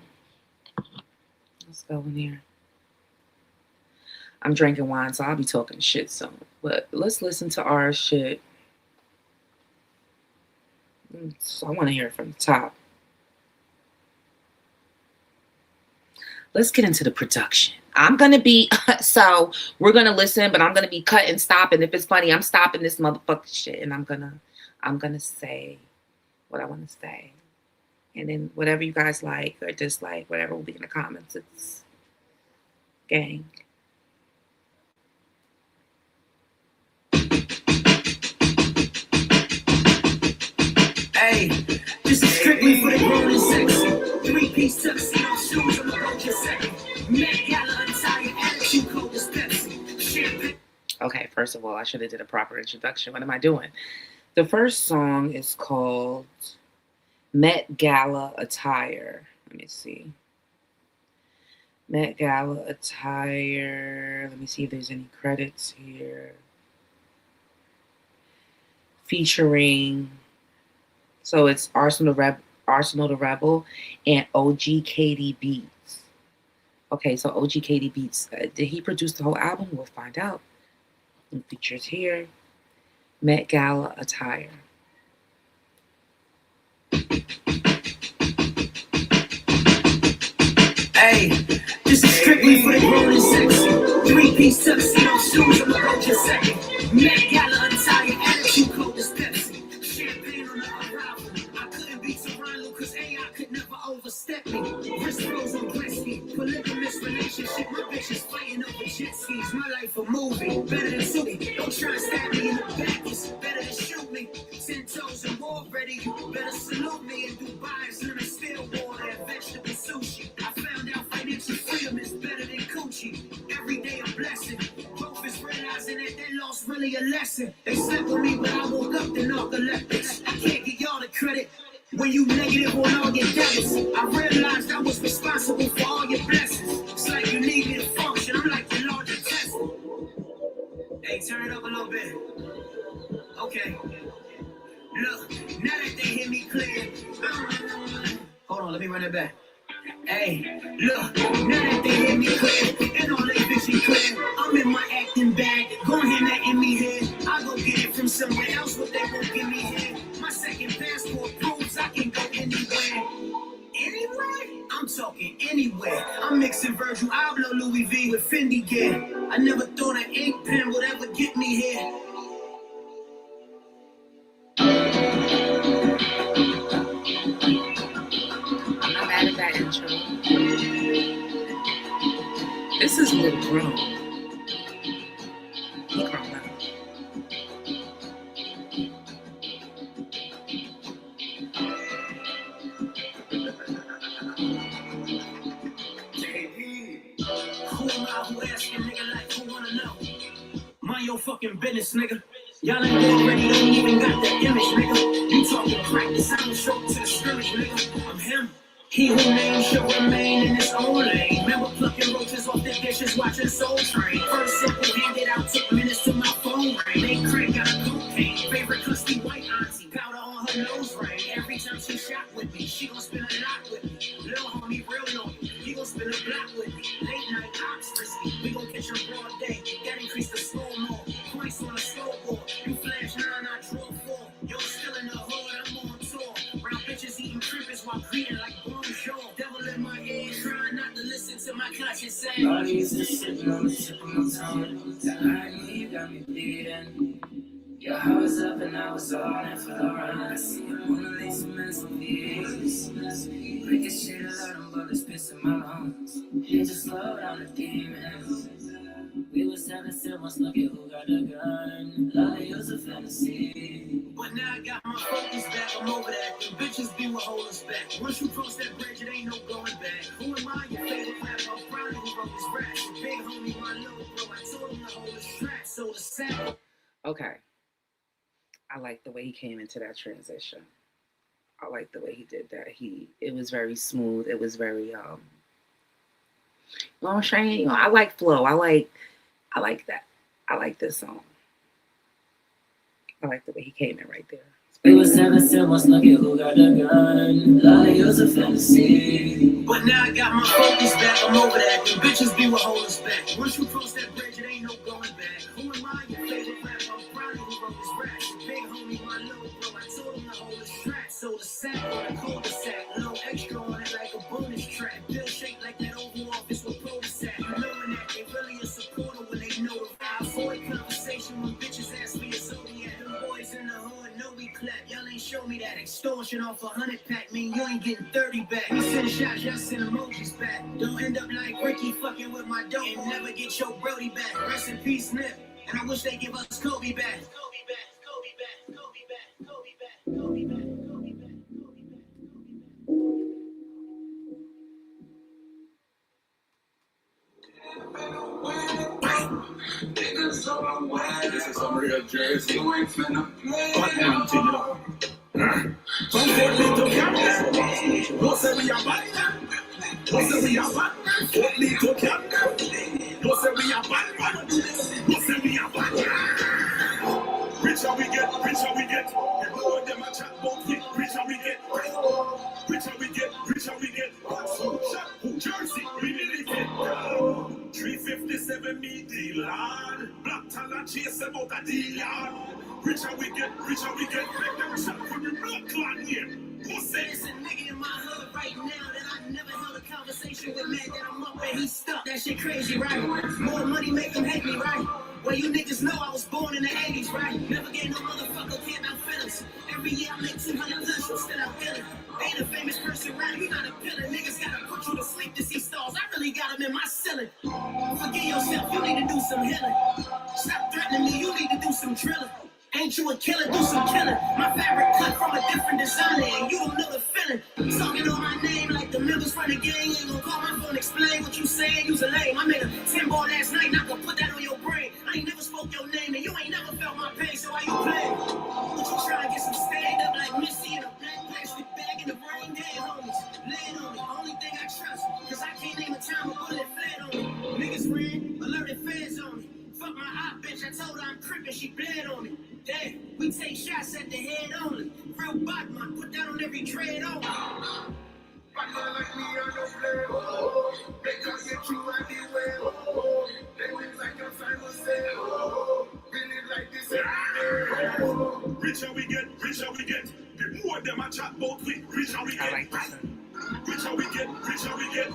let's go in here. I'm drinking wine, so I'll be talking shit soon. But let's listen to our shit. So I want to hear it from the top. Let's get into the production. I'm going to be, so we're going to listen, but I'm going to be cutting, stopping. If it's funny, I'm stopping this motherfucking shit. And I'm going to say what I want to say. And then whatever you guys like or dislike, whatever will be in the comments. It's gang. Hey, this is strictly for the grown and sexy. 3-piece tuxedo shoes on the road just second. Met Gala attire, attitude cold as Pepsi. Champagne. Okay, first of all, I should have did a proper introduction. What am I doing? The first song is called Met Gala Attire. Let me see. Met Gala Attire. Let me see if there's any credits here. Featuring, so it's Arsonal the Rebel and OGKD Beats. Okay, so OGKD Beats, did he produce the whole album? We'll find out. And features here, Met Gala Attire. Hey, this is strictly for the grown and sexy. 3-piece tuxedo shoes on the road just second. Met Gala attire, attitude cold as Pepsi. Champagne on the arrival. I couldn't beat Toronto cause AI could never overstep me. Wrist rolls on Gretzky. Polygamous relationship, my bitch is fighting over jet skis. My life a movie, better than Suki. Don't try to stab me in the back, it's better than shoot me. 10 toes and war ready, you better salute me. In Dubai, it's living still water and vegetable sushi. I found out financial freedom is better than coochie. Every day a blessing. Both is realizing that they lost really a lesson. They slept with me, but I woke up to narcoleptics. I can't give y'all the credit when you negative on all your debits. I realized okay. Look, now that they hear me clear, hold on, let me run it back. Hey, look, now that they hear me clear, and all they vision clear, I'm in my acting bag, go ahead and in me here. I go get it from somewhere else, what they won't give me here. My second passport proves I can go anywhere. Anywhere? I'm talking anywhere. I'm mixing Virgil Abloh Louis V with Fendi gear. I never thought an ink pen would ever get me here. I'm not mad at that intro. This is a little grown. He grown up. Who am I? Who asking nigga like who wanna know? Mind your fucking business, nigga. Y'all ain't already don't even got that image, nigga. You talking practice, I don't show to the scrimmage, nigga. I'm him. He who names should remain in his own lane. Remember plucking roaches off the dishes, watching Soul Train. First simple handed out, took minutes to my phone ring. They crank out a cocaine. Favorite crusty white auntie, powder on her nose ring. Every time she shot with me, she gon' spin a lot with me. Lil' homie, real loyal, he gon' spin a block with me. Late night ops frisky, we gon' catch her broad day. That increase the slow mo, points on a slow board. You flash 9, I draw 4. You're still in the hood, I'm on tour. Round bitches eating crippers while greeting like bonjour. Devil in my head, trying not to listen to my conscience say. Bodies just sitting on the tip of my tongue. That I need got me bleeding. Your heart was up and I was on it for the run. I see you Mona Lisa masterpiece. Breaking shit a lot of bullets pissing my lungs. You just slow down the demons. We was having silence, look at who got the gun. Love is a fantasy. But now I got my focus back, I'm over that. The bitches be what hold us back. Once you cross that bridge, it ain't no going back. Who am I? Your favorite rapper? I'm proud of who wrote this rap. The big homie, my little bro. I told him to hold his strap, so the sack. Okay. I like the way he came into that transition. I like the way he did that. It was very smooth. It was very I'm saying, I like flow. I like that. I like this song. I like the way he came in right there. We was having silence, look at who got the gun. Love is a fantasy. But now I got my focus back, I'm over that. The bitches be what hold us back. Once you cross that bridge, it ain't no going back. Who am I? Your favorite rapper? I'm proud of who wrote this rap. The big homie, my little bro. I told him to hold his strap. So the sack on the cul-de-sac. A little extra on it like a bonus track. Bill shaped like that Oval Office with cul-de-sac. You knowing that they really a supporter when they know the vibe. Avoid conversation when bitches ask me a zodiac. Them boys in the hood know we clap. Y'all ain't show me that extortion off a 100-pack. Mean you ain't getting 30 back. We send shots, y'all send emojis back. Don't end up like Ricky fucking with my dough and never get your Brody back. Rest in peace, Nip. And I wish they give us Kobe back. Kobe back, Kobe back, Kobe back, Kobe back, Kobe back, Kobe back, Kobe back, Kobe back. This is some real Jersey. You ain't finna play. Don't take me to Canada. Don't say we are bad. Don't say we are bad. Don't need to Canada. Don't say we are bad. Don't say we are bad. Richer we get, richer we get. Everyone them a chat about it. Richer we get. Richer we get, richer we get. Jersey, we really get. 357 me deal, lad. Black talent chase about a deal, lad. Richer we get, richer we get. Make them shot from the blood clan here. Who says? There's a nigga in my hood right now that I never held a conversation with, man, that I'm up and he stuck. That shit crazy, right? More money make him hate me, right? Well, you niggas know I was born in the 80s, right? Never gave no motherfucker care about feelings. Every year I make 200 plus, I'm still out feeling. Ain't a famous person around, you not a pillar. Niggas gotta put you to sleep to see stars. I really got them in my ceiling. Forgive yourself, you need to do some healing. Stop threatening me, you need to do some drilling. Ain't you a killer, do some killing. My fabric cut from a different designer, and you don't know the feeling. Talking on my name like the members from the gang. Ain't gonna call my phone, explain what you saying, you's a lame. I made a 10-ball last night, not gonna put that on your brain. I ain't never spoke your name, and you ain't never felt my pain, so why you playing? But you trying to get some stand up like Missy in a black plastic bag in the brain dead homies. Laying on me, only thing I trust, cause I can't name a time a bullet fled on me. Niggas ran, alerted feds on me. Fuck my op bitch, I told her I'm crippin', she bled on me. Damn, we take shots at the head only. Real Batman, put that on every dread only. Batman like me, I don't play. Oh, they can't get you anywhere. Oh, they live like a Simon said. Oh, we live like this every day. Oh, richer we get, richer we get. The more them I chat about quick, richer we get. I like this one. Richer we get, richer we get.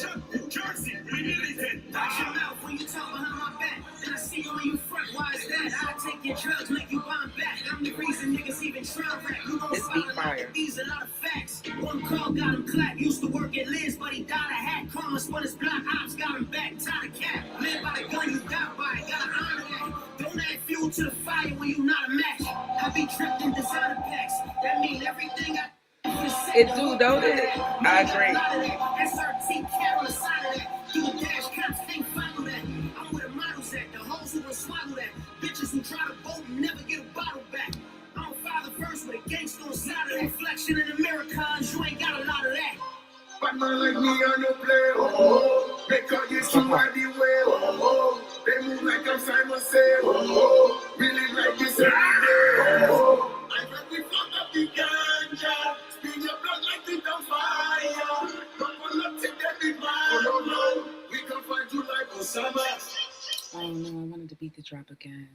Shut New Jersey, we live it. Watch your mouth when you talk behind my back. Then I see you on your front, why is that? I take your drugs, make you bomb back. I'm the reason niggas even try rap. You gon' This beat follow fire. these a lot of facts. One call got him clapped. Used to work at Liz, but he died a hat. Karma spun his block, ops got him back. Tied a cap. Live by the gun you got by. Gotta honor that. Don't add fuel to the fire when you not a match. I be tripped in designer packs. That mean everything I It do, don't it? I agree. SRT cat on the side of that. Do the dash cops can't follow that. I'm where the models at. The hoes who will swallow that. Bitches who try to vote and never get a bottle back. I'm father first with a gangster on the side of that. Reflection in Americans, you ain't got a lot of that. Batman like me, I don't play. Oh, they can't get you anywhere. Oh, they move like I'm Simon said. Oh, we live like this every day. Oh, I bet we fuck up the ganja. Spin your blood like it on fire. Don't pull up till they be mine. Oh, no, we can find you like Osama. Oh no, I wanted the beat to drop again.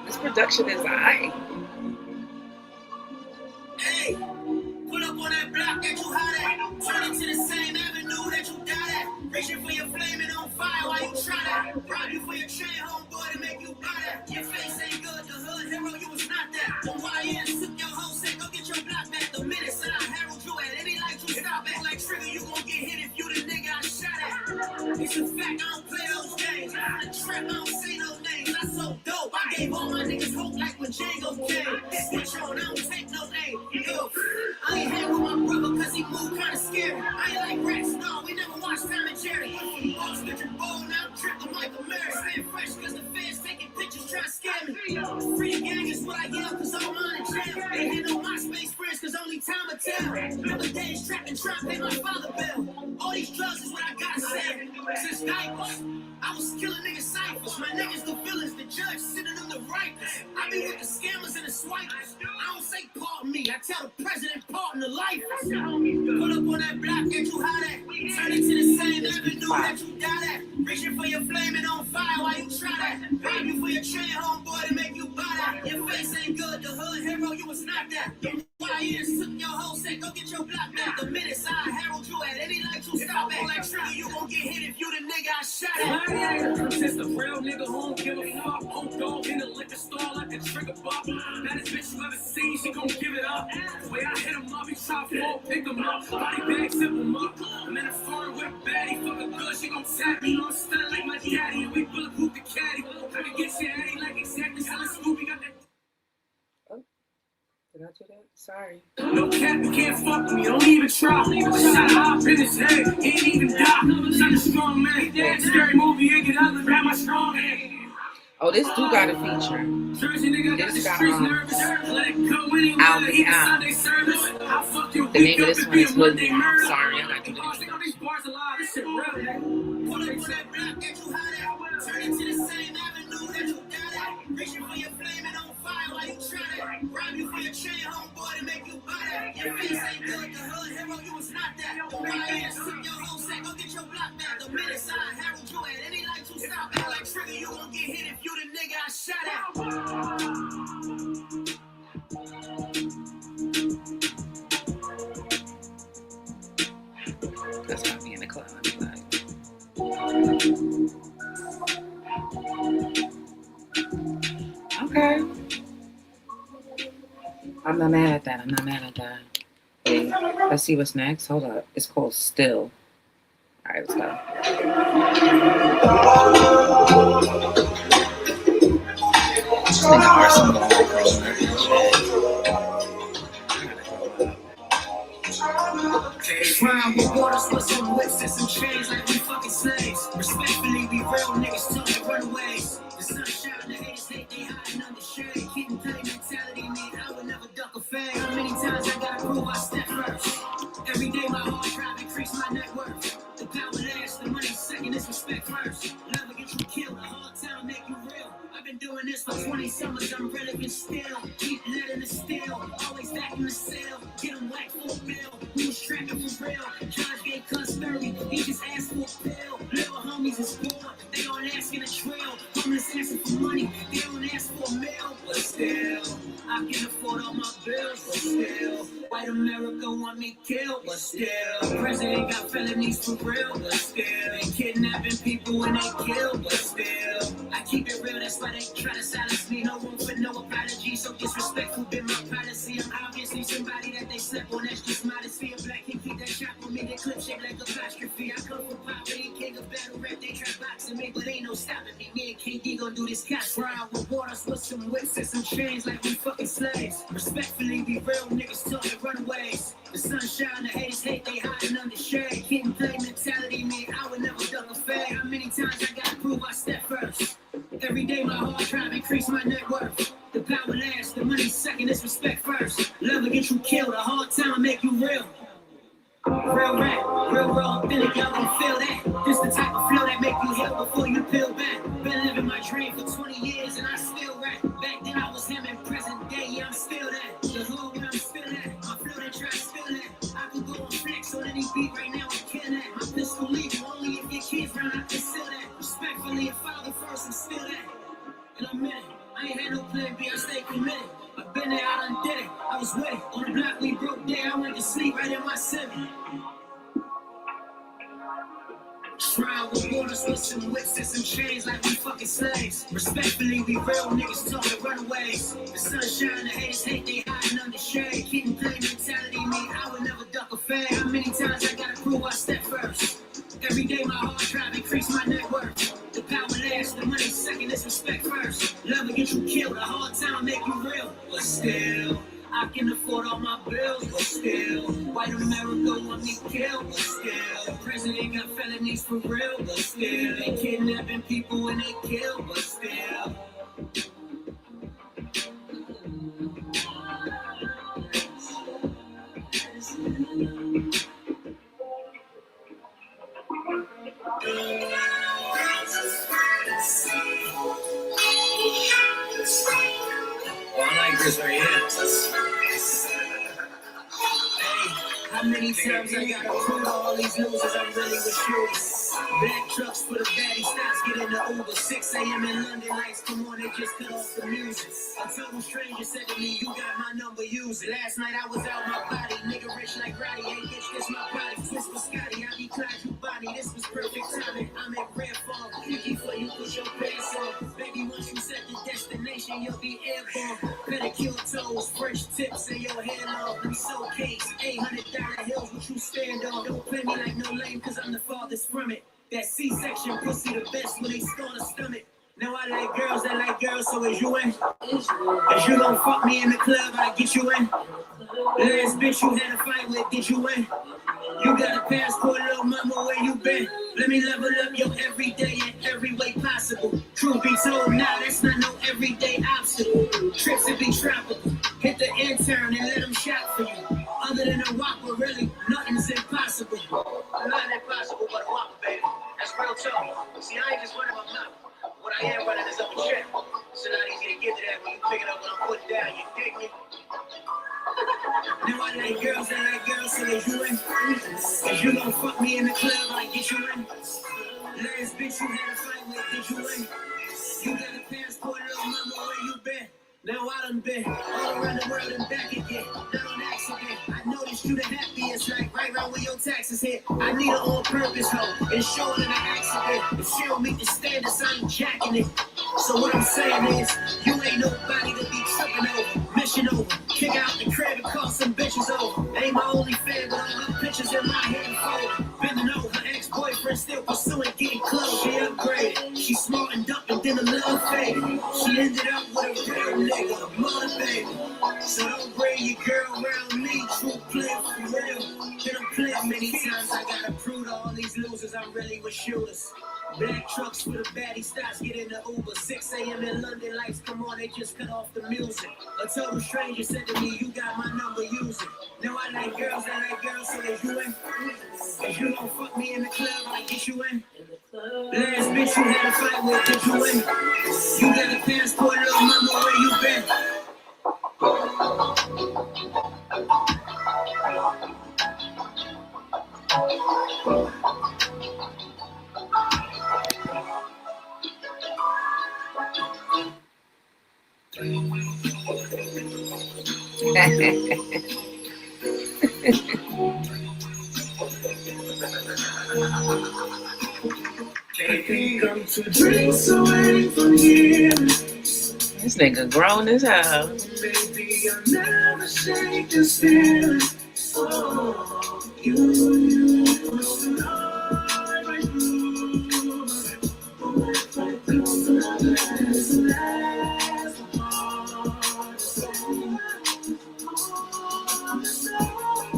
This production is alright. Hey, pull up on that block that you hot at. Turn it to the same avenue that you died at. Reaching for your flame and on fire while you try that. Rob you for your chain, homeboy, to make you buy that. Your face ain't good, the hood hero, you was not that. The YN took your whole set, go get your block back. The minute said I herald you at any light, you stop back like Trigger, you gon' get hit if you the nigga I shot at. It's a fact, I don't play those games. I'm the trap, I don't say no names. I so dope, I gave all my niggas hope like when Django came. Switch on, I don't take no name. Yo, I ain't hang with my brother cause he moved kinda scary. I ain't like rats, no, we never watched Tom and Jerry. Boss bitch bowl, now I'm tripping Michael Mary. Staying fresh cause the fans taking pictures trying to scare me. Free gang is what I yell cause I'm on in jail. They ain't no MySpace friends cause only time will tell. Other days trapping, trying to pay my father bill. All these drugs is what I gotta say. Since diapers, I was killing niggas ciphers. My niggas the villains, the judge sitting in the rifles. I be with the scammers and the swipers. I don't say pardon me, I tell the president pardon the lifers. Put up on that block that you hot at. Turn it to the same avenue that you died at. Reaching for your flame and on fire while you try that. Rob you for your chain, homeboy, to make you buy that. Your face ain't good, the hood hero, you was not that. YNs took your whole set, go get your block back. The minutes I herald you at any light you stop at. Like Trigger, you gon' get hit if you the nigga I shot at. Just a real nigga who don't give a fuck. Old dog in the liquor store like a Trigger buck. Baddest bitch you ever seen, she gon' give it up. The way I hit him up, he try to fall, pick him up. Body bag, zip him up. I'm in a foreign whip baddie, fucking good, she gon' tap me. I'm stunned like my daddy, and we bulletproof the caddy. I can get your addy like exactly how the Scooby got that. Did I do that? Sorry. No cap, you can't fuck with me, don't even try. Shot hop in his head, he ain't even die. Such a strong man, scary movie, ain't get out of grab my strong hand. Oh, this do got a feature. Jersey nigga got the This got, streets nervous. Let it go anywhere, Album even out. Sunday service. I'll fuck your The name week of up this and one be is a Monday Hoodlum. murder. Sorry, I got to do I think all these bars alive, this shit real, nigga. Pull up on that block that you hot at. Turn it to the same avenue that you died at. Reaching for your flame and on fire while you try that. Rob you for your chain, homeboy, to make you buy that. Your face ain't good, the hood hero, you was not that. The YNs took your whole set, go get your block back. The minutes I herald you at any light you stop at. Like Trigger, you gon' get hit if you the nigga I shot at. That's got me in the cloud. Okay. I'm not mad at that. Hey, let's see what's next. Hold up. It's called Still. All right, let's go. Round with waters with some whips and some chains like we fucking slaves. Respectfully, we real niggas till the runaways. The sunshine, the haters hate, they hiding under shade. Keeping play mentality, mean I would never duck a fade. How many times I gotta prove I step first? Every day my hard drive increase my net worth. The power last, the money second, is respect first. Love 20 summers, I'm relevant still. Keep letting it still. Always back in the cell. Get him whacked for a bill. We was trapping for real. Judge gave cuss 30. He just asked for a pill. Little homies is poor. They don't ask in a trail. Homeless asking for money. They don't ask for a meal. But still, I can afford all my bills. But still, white America want me killed. But still, president got felonies for real. But still, they kidnapping people when they kill. But still, I keep it real. That's why they try to silence me. No room for no apology. So disrespectful been my policy. I'm obviously somebody that they slept on. That's just modesty. A black can keep that shot on me. They clip shaped like apostrophe. I come from poverty. King of battle rap. They try boxing me, but ain't no stopping me. Me and KD gon' do this cash round. Reward us with some whips and some chains like we fucking slaves. Respectfully, we real niggas talking runaways. The sunshine, the haters hate, they hiding under shade. Kid and play mentality, me, I would never duck a fade. How many times I gotta prove I step first? Every day my hard drive increase my net worth. The power last, the money second, it's respect first. Love will get you killed, a hard time make you real. Real rap, real raw, authentic, y'all can feel that. This the type of flow that make you heal before you peel back. Been living my dream for 20 years and I still rap. Back then I was him in present day, yeah, I'm still that. The hood where I'm still at, my flow they try to steal that. I could go and flex on any beat right now and kill that. My pistol legal, only if your kids round, I can seal that. Respectfully, a father first, I'm still that. And I'm in it, I ain't had no plan B, I stay committed. I've been there, I done did it, I was with it. On the block we broke there, I went to sleep right in my 7. Trying with waters with some whips and some chains like we fucking slaves. Respectfully, we real niggas talking runaways. The sunshine, the haters hate, they hiding under shade. Kid and play mentality, me, I would never duck a fade. How many times I gotta prove I step first? Every day my hard drive increase my net worth. The power last, the money second, it's respect first. Love will get you killed, a hard time make you real. But still, I can afford all my bills, but still, white America want me killed, but still, the president got felonies for real, but still, they kidnapping people when they kill, but still. I like this right here. How many times I gotta prove all these losers I'm really with you? Black trucks for the baddie stops, get in the Uber. 6 a.m. in London, lights come on, they just cut off the music. A total stranger said to me, you got my number, use it. Last night I was out my body, nigga rich like Roddy. Hey bitch, this my body, twist for Scotty. I be Clyde, you body, this was perfect timing. I'm in red farm, Kiki for you, put your pants on. Baby, once you set the destination, you'll be airborne. Pedicure toes, French tips, and your hair long. I'm so case, $800 hills, what you stand on. Don't play me like no lame, cause I'm the farthest from it. That C-section pussy the best when they start a stomach. Now I like girls that like girls, so is you in? If you gon' fuck me in the club, I get you in. Last bitch you had a fight with, did you win? You got a passport, little mama, where you been? Let me level up your everyday in every way possible. Truth be told, now that's not no everyday obstacle. Trips to be tropical. Hit the intern and let them shop for you. Other than a whopper, really, nothing's impossible. A lot impossible but a whopper, baby. That's real talk. See, I ain't just running my mouth. What I am running is up a check. It's a lot easier to get to that when you pick it up when I'm putting down. You dig me? Now I like girls that like girls, so they you in. If you gon' fuck me in the club, I get you in. Last bitch you had a fight with, did you win? You got a passport, little mama, where you been? Now I done been all around the world and back again, not on accident. I noticed you the happiest, like right around where your taxes hit. I need an all-purpose hoe, and showing an accident. If she don't meet the standards, I ain't jacking it. So what I'm saying is, you ain't nobody to be tripping over. Mission over, kick out the crib and call some bitches over. Ain't my only fan, but all her pictures in my hand fold. Bending over, her ex-boyfriend still pursuing, getting close. She upgraded, she smart and dumb, and then the love faded. She ended up with a real nigga, mother baby. So don't bring your girl around me, true play for real. Been a play many times, I gotta prove to all these losers I'm really with shooters. Black trucks for the baddie stops, get in the Uber. 6 a.m. in London, lights come on, they just cut off the music. A total stranger said to me, you got my number, use it. Now I like girls that like girls, so they you in. If you gon' fuck me in the club, I get you in. Last bitch you had a fight with, did you win? You got a passport, little mama, Baby, come to drinks away from here. This nigga grown as hell. Baby, I'll never shake this feeling. Oh, you push the night right through.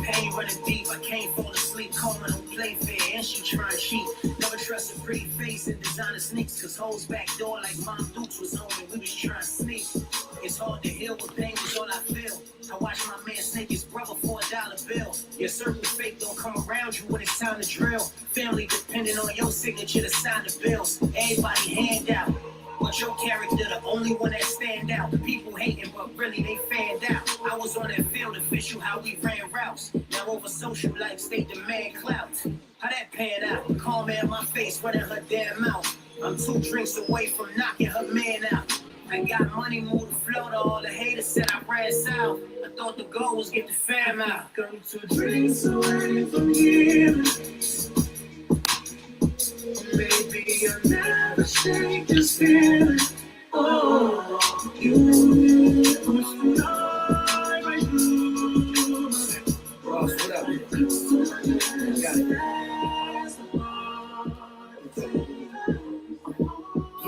Pain running deep, I can't fall asleep, calling on play fair, and she trying cheat. Never trust a pretty face and designer sneaks, cause hoes back door like Mom Dukes was home and we was trying to sneak. It's hard to heal with pain is all I feel. I watch my man snake his brother for $1 bill. Your circle fake don't come around you when it's time to drill. Family depending on your signature to sign the bills. Everybody hand out. But your character the only one that stand out. The people hating, but really they fanned out. I was on that field official, how we ran routes. Now over social life, they demand clout. How that pan out? Calm in my face, running her damn mouth. I'm 2 drinks away from knocking her man out. I got money, moved to Florida. All the haters said I ran south. I thought the goal was get the fam out. Come to drinks away from here. Baby, I'll never shake this feeling. Oh, you push the night right through. Ross, what up? Got it.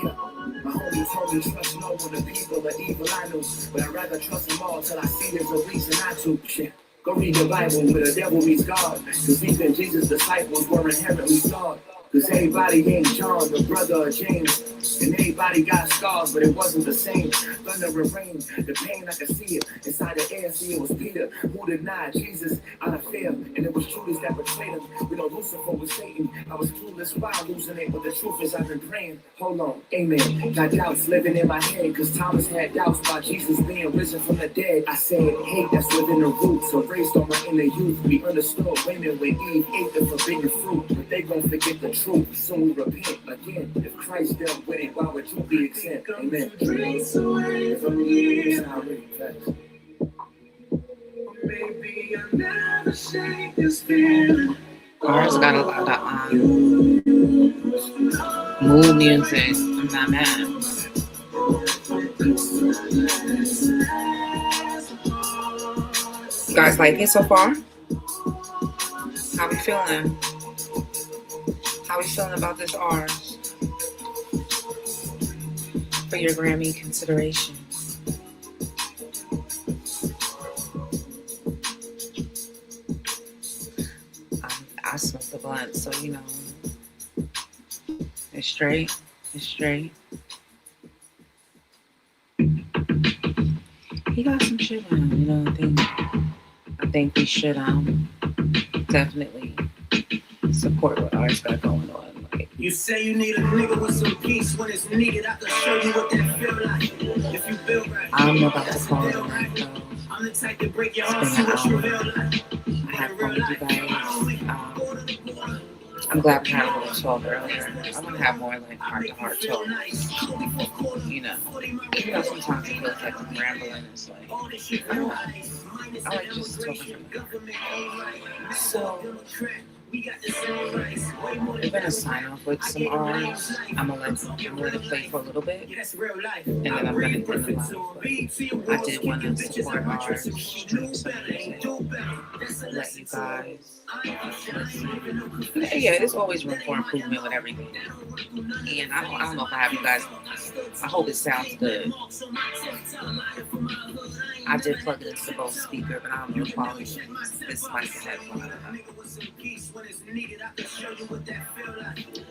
Yeah, my homies told me trust no one, the people are evil I knew. But I'd rather trust them all till I see there's a reason not to. Shit. Go read the Bible where the devil meets God. Cause even Jesus' disciples were inherently flawed. Cause everybody ain't John, the brother of James. And everybody got scars, but it wasn't the same. Thunder and rain, the pain I could see it. Inside the air, see it was Peter who denied Jesus out of fear. And it was Judas that betrayed him. We know Lucifer was Satan. I was clueless while losing it, but the truth is I've been praying. Hold on, amen. Got doubts living in my head, cause Thomas had doubts about Jesus being risen from the dead. I said, hate that's within the roots, erased on my inner youth. We understood women when Eve ate the forbidden fruit, but they gon' forget the truth. Soon we repent again. If Christ dealt with it, why would you be exempt? Amen. Drinks away from here. Baby, I'll never shake this feeling. Ours got a lot of mood music. I'm not mad. You guys like it so far? How we feeling? How we feeling about this R's for your Grammy consideration? I smoke the blunt, so you know it's straight. It's straight. He got some shit on, you know. I think we should definitely support what R's got going on. Like, You say you need a nigga with some peace when it's needed. I can show you what that feel like. If you feel right, I don't know about the that's call the deal, tonight, right? though. I'm the type to break your heart, It's see been what an you hour. feel like. I had fun with you guys. I'm glad we had a little talk earlier. I want to have more like heart-to-heart talk. You know, sometimes it feels like I'm rambling. It's like I like just talking from the heart. So we're gonna sign off with some R's. I'm gonna let it play for a little bit, and then I'm gonna end the live. But I did want to support R's, stream some music, let you guys listen. Yeah, there's always room for improvement with everything. And I don't know if I have you guys. I hope it sounds good. I did plug it into the Bose speaker, but I don't know the quality. This mic is headphone.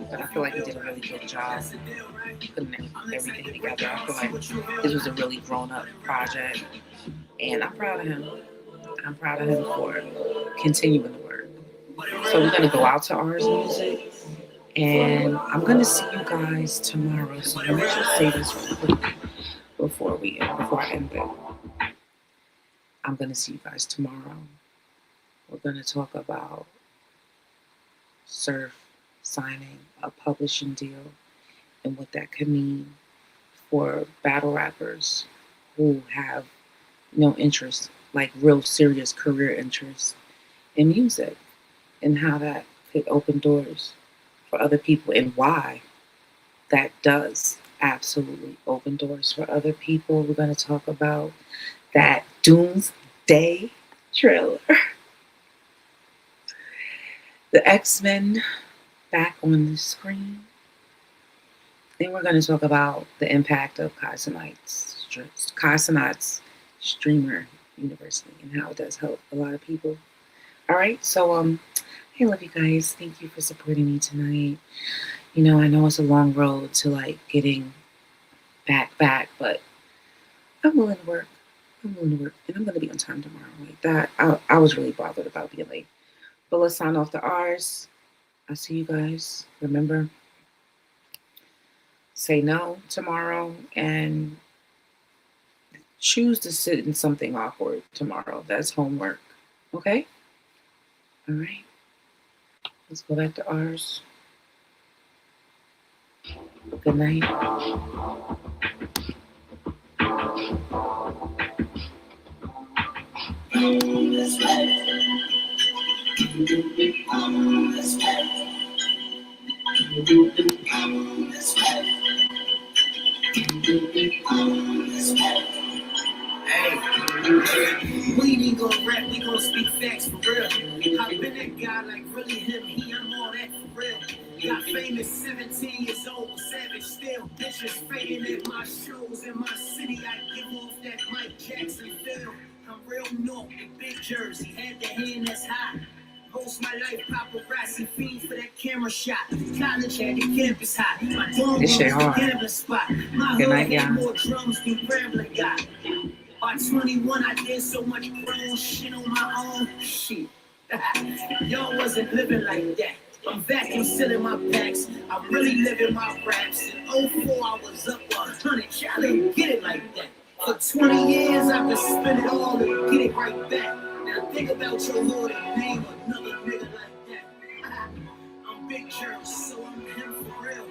But I feel like he did a really good job putting everything together. I feel like this was a really grown-up project, and I'm proud of him. I'm proud of him for continuing the work. So we're gonna go out to R's music, and I'm gonna see you guys tomorrow. So let me just say this real quick before I end it. I'm gonna see you guys tomorrow. We're gonna talk about Surf signing a publishing deal and what that could mean for battle rappers who have no interest, like real serious career interest in music, and how that could open doors for other people, and why that does absolutely open doors for other people. We're going to talk about that Doomsday trailer, the X-Men back on the screen. Then we're going to talk about the impact of Cosmonauts Streamer University and how it does help a lot of people. All right, so I love you guys. Thank you for supporting me tonight. You know, I know it's a long road to like getting back, but I'm willing to work. I'm willing to work, and I'm going to be on time tomorrow. Like that, I was really bothered about being late. But let's sign off the R's. I'll see you guys. Remember, say no tomorrow and choose to sit in something awkward tomorrow. That's homework. Okay? All right. Let's go back to R's. Good night. We ain't gonna rap, we gonna speak facts for real. I've been that guy like really him, I'm all that for real. Got famous 17 years old, savage still. Bitches fading at my shows in my city. I give off that Mike Jackson feel. I'm real north, the big jersey, had the hand that's high. Most my life, paparazzi fiend for that camera shot. College had the campus hot. My dorm This was shit the hard. gambling spot. My Good hood night, had y'all. more drums than Grambling got. By 21, I did so much grown shit on my own. Shit. Y'all wasn't living like that. I'm vacuum sealing my packs. I'm really living my raps. In '04, I was up 100. Y'all didn't get it like that. For 20 years, I've been spending all and get it right back. Now think about your Lord and name another nigga like that. I'm Big Jerk, so I'm him for real.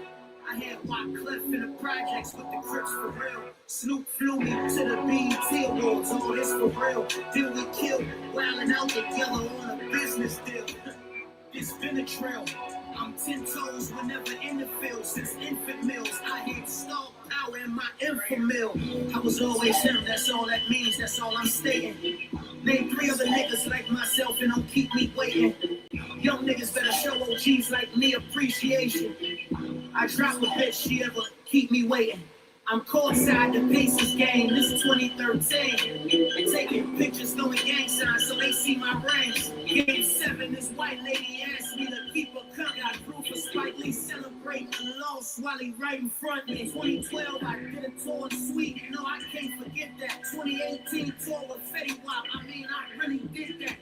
I had Wyclef in the projects with the Crips for real. Snoop flew me to the BET Awards, all this for real. Then we killed, wildin' out together on a business deal. It's been a trail. I'm 10 toes whenever in the field. Since infant mills, I had star power in my infant mill. I was always him, that's all that means, that's all I'm stating. Name 3 other niggas like myself and don't keep me waiting. Young niggas better show OGs like me appreciation. I drop a bitch, she ever keep me waiting. I'm courtside the Pacers game, this is 2013. Taking pictures, throwing gang signs so they see my rings. Game 7, this white lady asked me to keep her cup. Got proof of Spike Lee celebrating the loss while he right in front of me. 2012, I did a tour in Sweden, no, I can't forget that. 2018 tour with Fetty Wap, I mean, I really did that.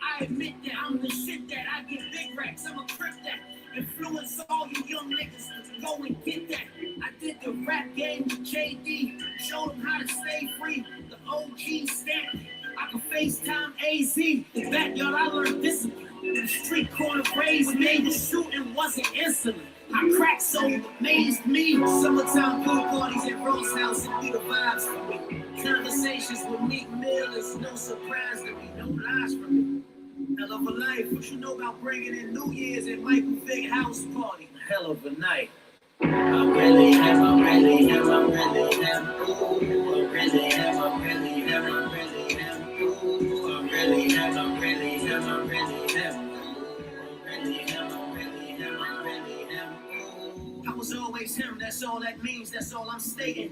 I admit that I'm the shit that I get big racks, I'm a crip that. Influence all you young niggas to go and get that. I did the rap game with JD, showed them how to stay free. The OG stamp, I can FaceTime AZ. In backyard, I learned discipline. The street corner raised me. The shooting wasn't insolent. I cracked so it amazed me. Summertime pool parties at Rose House and be the vibes for me. Conversations with Meek Mill is no surprise to me. No lies from me. Hell of a life. What you know about bringing in New Year's at Michael Vick house party? Hell of a night. I really am, I really am, I really am. Ooh, I really am, I really am, I really am. Ooh, I really am, I really am, I really am. I really am, I really am, I really am. Ooh, I was always him, that's all that means, that's all I'm stating.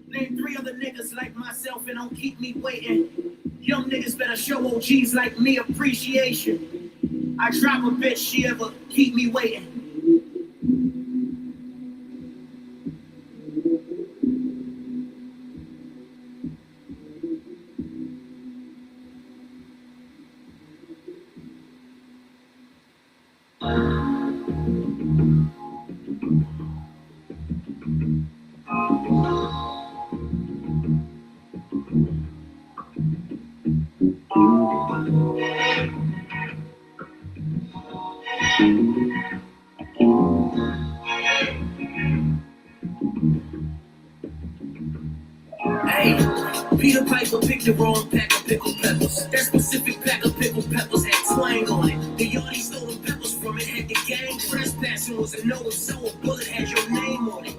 Name 3 other niggas like myself and don't keep me waiting. Young niggas better show OGs like me appreciation. I drop a bitch, she ever keep me waiting. Peter Piper picked the wrong pack of pickled peppers. That specific pack of pickled peppers had twang on it. The yardie stole them peppers from it, had the gang trespassing was a no, and so a bullet had your name on it.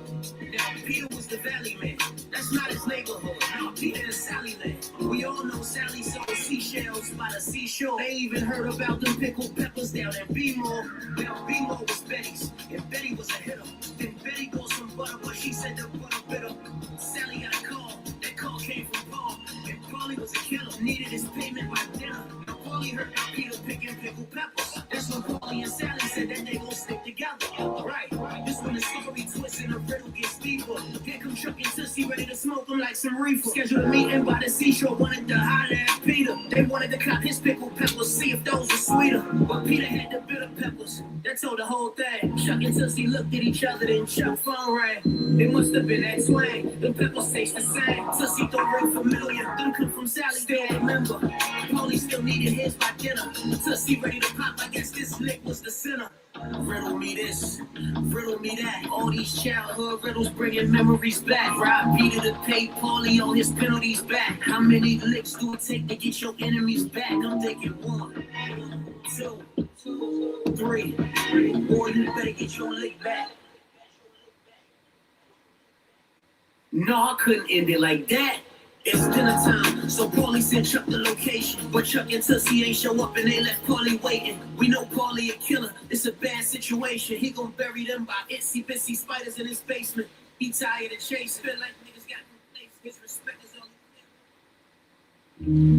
Now, Peter was the valley man. That's not his neighborhood. No, Peter is Sally land. We all know Sally sold seashells by the seashore. They even heard about them pickled peppers down in B-More. Now, B-More was Betty's, and Betty was a hitter. Then Betty bought some butter, but she said the butter bitter. Sally got a call. That call came from Paul. And Paulie was a killer. Needed his payment by dinner. Now, Paulie heard about Peter picking pickled peppers. That's when Paulie and Sally said that they gon' stick together. Right. This when the story twists and the riddle gets deeper. Here come Chuck and Tussie ready to smoke them like some reefer. Scheduled a meeting by the seashore, wanted to holler at Peter. They wanted to cop his pickled peppers, see if those were sweeter. But Peter had the bitter peppers. That told the whole thing. Chuck and Tussie looked at each other, then Chuck phone rang. It must have been that twang. The peppers taste the same. Tussie don't ring familiar. Them come from Sally, still remember. Paulie still needed his by dinner. Tussie ready to pop, I guess this lick was the sinner. Riddle me this, riddle me that. All these childhood riddles bringing memories back. Rob Peter to pay Paulie all his penalties back. How many licks do it take to get your enemies back? I'm thinking 1, 2, 3. Boy, you better get your lick back. No, I couldn't end it like that. It's dinner time, so Paulie sent Chuck the location. But Chuck and Tussie ain't show up and they left Paulie waiting. We know Paulie a killer, it's a bad situation. He gon' bury them by itsy bitsy spiders in his basement. He tired of chasing, feel like niggas got complaints. His respect is on.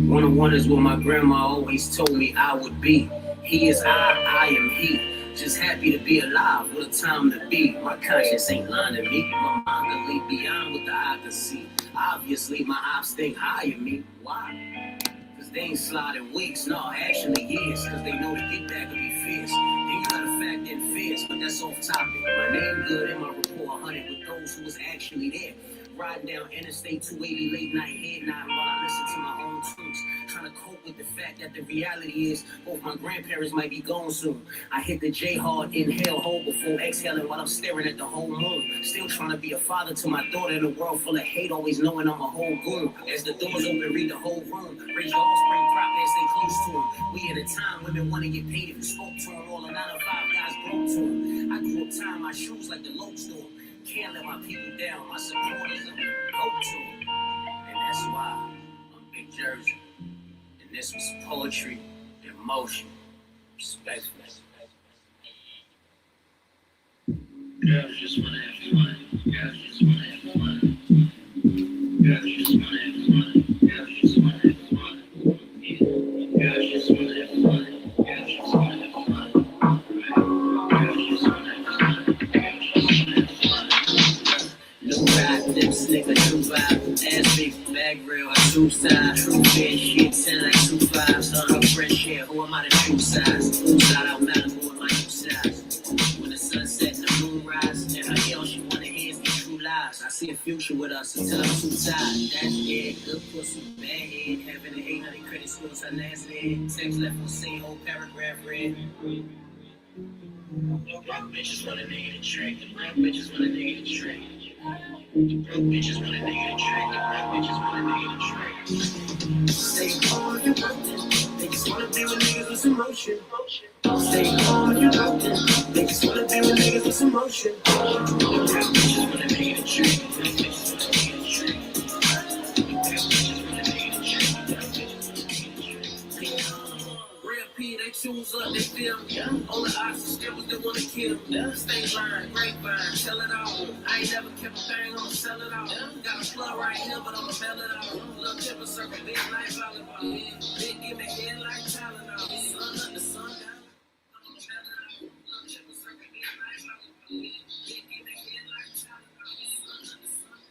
101 is what my grandma always told me I would be. He is I am he. Just happy to be alive, what a time to be. My conscience ain't lying to me. My mind can lead beyond what the eye can see. Obviously, my ops think higher me. Why? Cause they ain't sliding weeks, no, actually years. Cause they know the get back will be fierce. Then you gotta factor in fears, but that's off topic. My name good in my report 100 with those who was actually there. Riding down Interstate 280 late night head nodding while I listen to my own tunes. Trying to cope with the fact that the reality is both my grandparents might be gone soon. I hit the J hard, inhale, hold before exhaling while I'm staring at the whole moon. Still trying to be a father to my daughter in a world full of hate, always knowing I'm a whole goon. As the doors open, read the whole room. Raise your offspring properly and stay close to them. We at a time women want to get paid if you spoke to them. All the 9 to 5 guys broke to them. I grew up tying my shoes like the lodestone. Can't let my people down, my supporters, I'm go to them. And that's why I'm Big Jersey. And this was poetry in motion. Respectfully. Girls just wanna have fun. Girls just wanna have fun. Girls just wanna have fun. Girls just wanna have fun. Yeah. Girls just wanna have fun. Girls just wanna have fun. Girls just wanna have fun. Lips lick a true vibe, ass big, bag real, a true size, true fair shit, 10 like 2 5s, her fresh hair, who am I the true size, who side out Malibu in my new size, when the sun set and the moon rise, and her yell she wanna hear is the true lies, I see a future with us until I'm too tired, that's dead, good pussy, bad head, having an 800 credit score is her last head, text left on same whole paragraph read. Broke bitches want a nigga to trick, the broke bitches want a nigga to trick. Broke bitches want a nigga to trick, the broke bitches want a nigga to trick. Stay home if you broken, they just wanna be with niggas with some motion. Stay home if you broken, they just wanna be with niggas with some motion. Broke bitches want a nigga to trick, broke bitches want a nigga to trick. Broke bitches want a nigga to trick, broke bitches want a nigga to trick. Real P, they choose up, they feel me. All the options, still was they wanna kill me. Stay line, grapevine, tell it all. I ain't never kept a thing, I'ma sell it all. Got a plug right here, but I'ma mail it all. Little tipper circle, big like volleyball. Big give me head like Tylenol. Sun up, the sun down. I'ma mail it out. Little tipper circle, big like volleyball. Big give me head like Tylenol. Sun up, the sun down.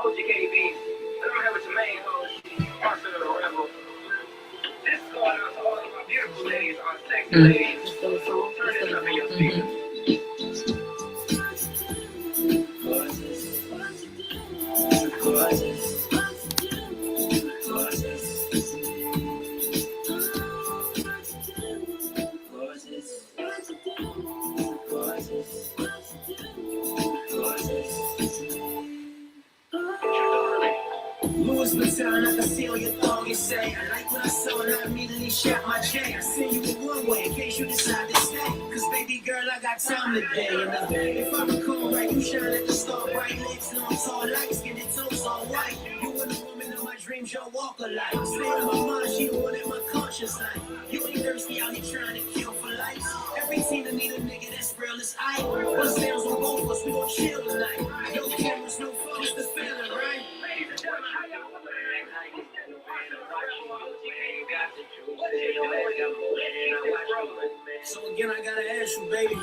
OGKB. I'm here with your main host, Arsonal the Rebel. This is going out to all of my beautiful ladies, our sexy ladies. Turn this up in your speakers. Louis Vuitton, I can see on your thong, you say. I like what I saw and I immediately shot my J. I send you a one-way in case you decide to stay. Cause baby girl, I got time today. And if I recall right, you shine at the star, bright lips, long, tall, light, skin and toes all white. You were the woman of my dreams, your walk alike. Stay on my mind, she the one in my conscience like. You ain't thirsty out here trying to kill for life. Every team to need a nigga that's real as I. Bust downs on both of us, we gon' chill tonight. No cameras, no phones, the feeling, right? So again, I gotta ask you, baby.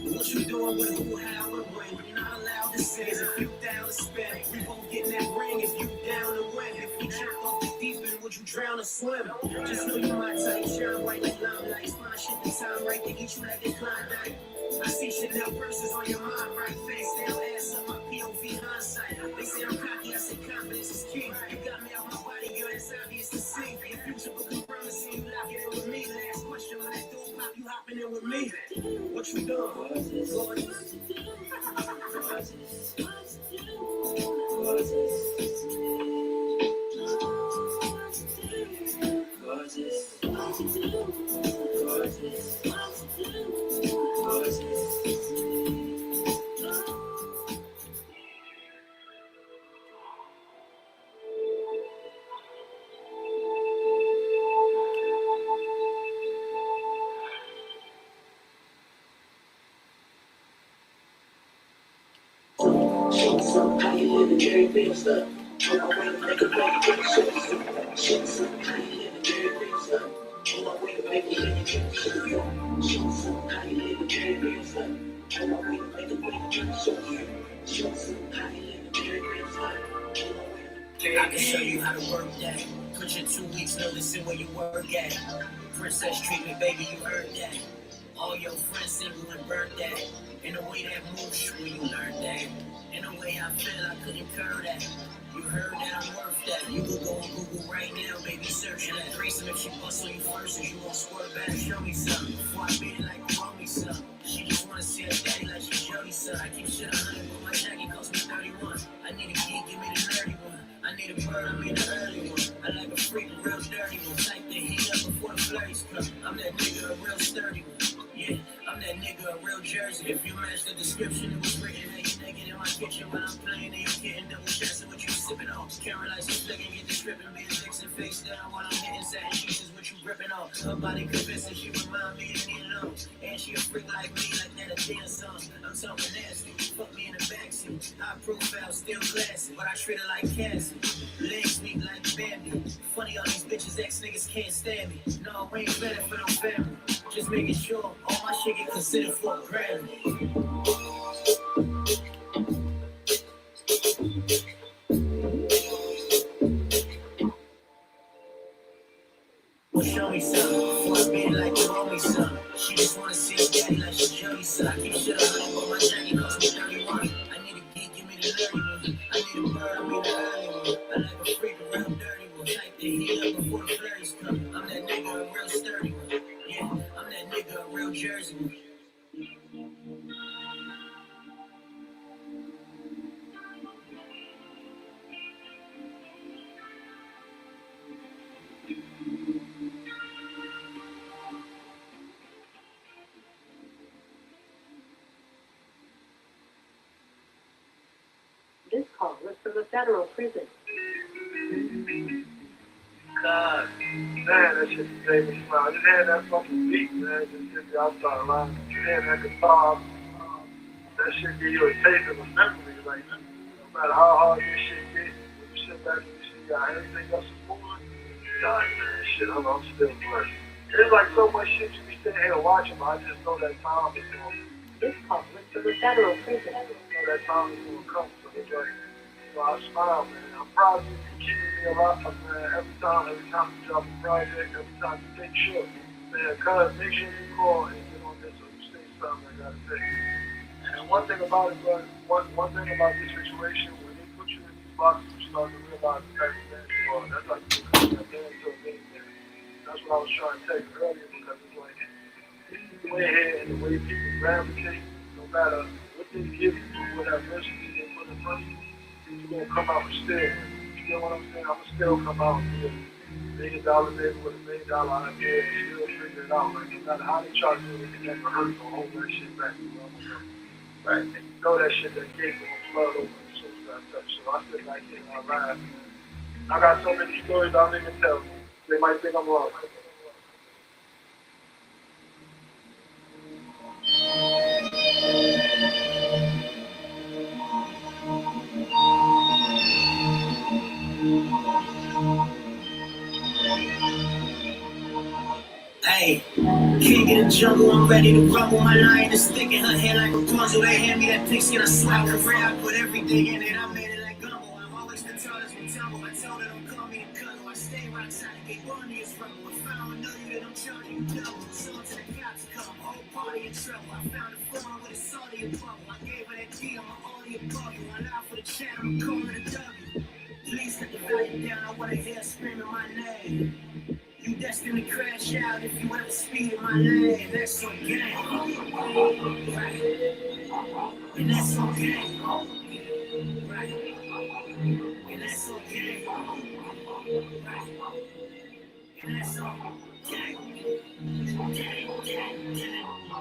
What you doing with who, how, and when? You're not allowed to say if you down to spend. We won't get in that ring if you down to win. If you jump off the deep end, would you drown or swim? Just know you my type, shine white like limelight. Find shit the time right to eat you like a Klondike. I see Chanel purses on your mind, right? Face down, ass up, my POV hindsight. They say I'm cocky, I say confidence is king. You got me out my body, girl, it's obvious to see. Your future looking promising, you lock it in with me. Last question, when that door pop, you hopping in with me. What you doing? How you living, Jerry Beats up. On my way to make a baby drink soup. How you living, Jerry Beats up. On my way to make a baby drink soup. How you living, Jerry Beats up. On my way to make a baby drink soup. How you living, Jerry Beats up. I can show you how to work that. Put your 2 weeks notice in where you work at. Princess treatment, baby, you heard that. All your friends single and burnt that. In the way that moves you when you learned that. In the way I feel, I couldn't curb that. You heard that I'm worth that. You can go on Google right now, baby, search that. Threesome if she bust on you first, if you gon' squirt back, show me something. Before I beat it like throw me something. She just wanna see her daddy like she's Jody's son. I keep shit 100, but my jacket cost me 31. I need a geek, give me the nerdy one. I need a bird, I mean the early one. I like a freak, a real dirty one. Like the heat up before the flirties come. I'm that nigga, a real sturdy one. Yeah, I'm that nigga, a real jersey. If you match the description, it was written. Hey, you naked in my kitchen when I'm playing, and you're getting double shots of what you sipping on. Camera lights is flicking, get the stripping, be a vixen face down while I'm hitting satin sheets is what you gripping on. Her body convincing, she remind me of me alone. And she a freak like me, like that a dance song. I'm talking nasty, fuck me in the backseat. High profile, still classy, but I treat her like Cassie. Legs meet like Bambi. Funny, all these bitches, ex-niggas can't stand me. No, we ain't better for no family. Just making sure all my shit get considered for a Grammy. Well, show me something. Before I beat it like you owe me something. She just wanna see her daddy like she's Jody's son. I keep shit 100, but my jacket cost me 31. I need a geek, give me the dirty one. I need a bird, I mean the early one. I like a freak, a real dirty one. Like the heat up before the flirties come. I'm that nigga, a real sturdy one. Yeah, I'm that nigga, a real Jersey one. This call was from a federal prison. God, man, that shit made me smile. Just hearing that fucking beat, man, just I started laughing. Just hearing that guitar, that shit give you a taste of a memory. Like, no matter how hard this shit gets, when you sit back and you see how everything else is moving, God, man, shit, I'm still blessed. There's like so much shit you be sitting here watching, but I just know that time is going to This call was to the federal prison. that time is going to come. So it's like, I smile, man. I'm proud of you for keeping me alive, man. Every time you drop a project, every time you take shit, man, cuz, make sure you call and get on this so you say something I gotta say. And one thing about it, bro, one thing about this situation, when they put you in these boxes, you start to realize the type of man you are. That's how you become that man to a man. That's what I was trying to tell you earlier, because it's like, this is the way here and the way people gravitate, no matter what they give you, what adversity they put in front of you, you're going to come out with still. You get what I'm saying? I'm going to still come out with $1 million nigga with $1 million idea and still figure it out. Like, no matter how they try to do it, they never hurt or hold that shit back. You know what I'm saying? Right? And you know that shit, that gate going to flood over as soon as I touch. So I sit back here and I laugh. I got so many stories I don't even tell you. They might think I'm wrong. Hey, king of the jungle, I'm ready to rumble. My lion is stick in her head like a puzzle. They hand me that pigskin, I swear I career. I put everything in it, I made it like gumbo. I've always been taught as we tumble. I told her don't call me a cuddle. I stay right side and get one is rumble. If I don't know you, then I'm charging you double. So to the cops come, whole party in trouble. I found a phone with a salty bubble. I gave her that key, I'm all the above you. I lie for the chat, I'm calling it a W. Please let the volume down, I wanna hear screaming my name. You destined to crash out if you ever speed in my lane. That's okay. Right. And that's okay. Right. And that's okay. Right. And that's okay.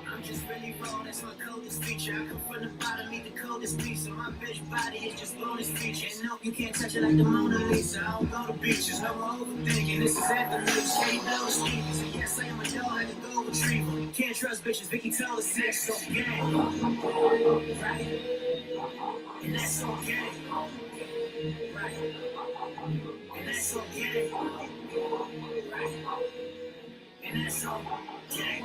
I'm just really wrong, that's my coldest feature. I come from the bottom, eat the coldest piece. And my bitch body is just bonus feature. And no, you can't touch it like the Mona Lisa. I don't go to beaches, no more overthinking. This is at the news, shady blow sneakers. And yes, I am a dog like a gold retriever. Can't trust bitches, Vicky told us sex, so gang. Right. And that's okay. Right. And that's okay. Right. And that's okay.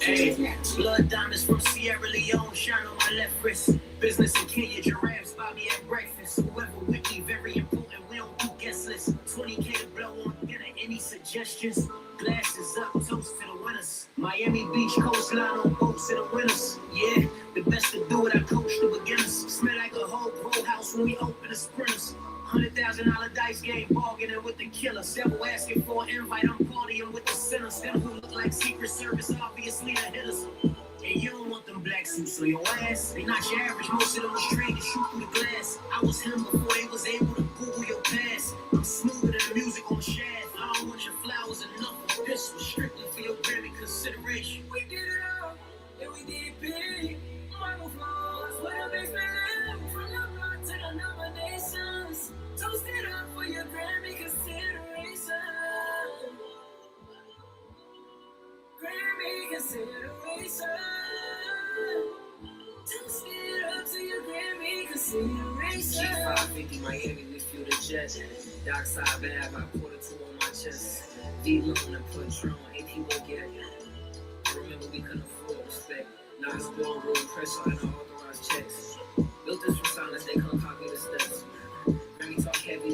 Hey, blood diamonds from Sierra Leone shine on my left wrist. Business in Kenya, giraffes, Bobby at breakfast. Whoever with me, very important. We don't do guest lists. 20K to blow on dinner. Any suggestions? Glasses up, toast to the winners. Miami Beach coastline on boats to the winners. Yeah, the best to do it. I coach the beginners. Smell like a whole grow house when we open the sprinters. $100,000 dice game, bargaining with the killer. Several asking for an invite, I'm partying with the sinners. Them who look like Secret Service, obviously the hitters. And you don't want them black suits on your ass. They not your average, most of them was trained to shoot through the glass. I was him before they was able to Google your past. I'm smoother than the music on Shaft. I don't want your flowers enough. This was strictly for your Grammy consideration. We did it all, and we did it big. Marble floors, where the basement live. From the block to the nominations. Toast it up for your Grammy consideration. Grammy consideration. Toast it up to your Grammy consideration. G550 Miami, we flew the jet. Dockside Ave, I poured a two on my chest. D-Loan and Patron, AP will get. I remember we couldn't afford respect. Now it's going road pressure and authorized checks. Built this from silence, they come copy the steps. Grammy talk heavy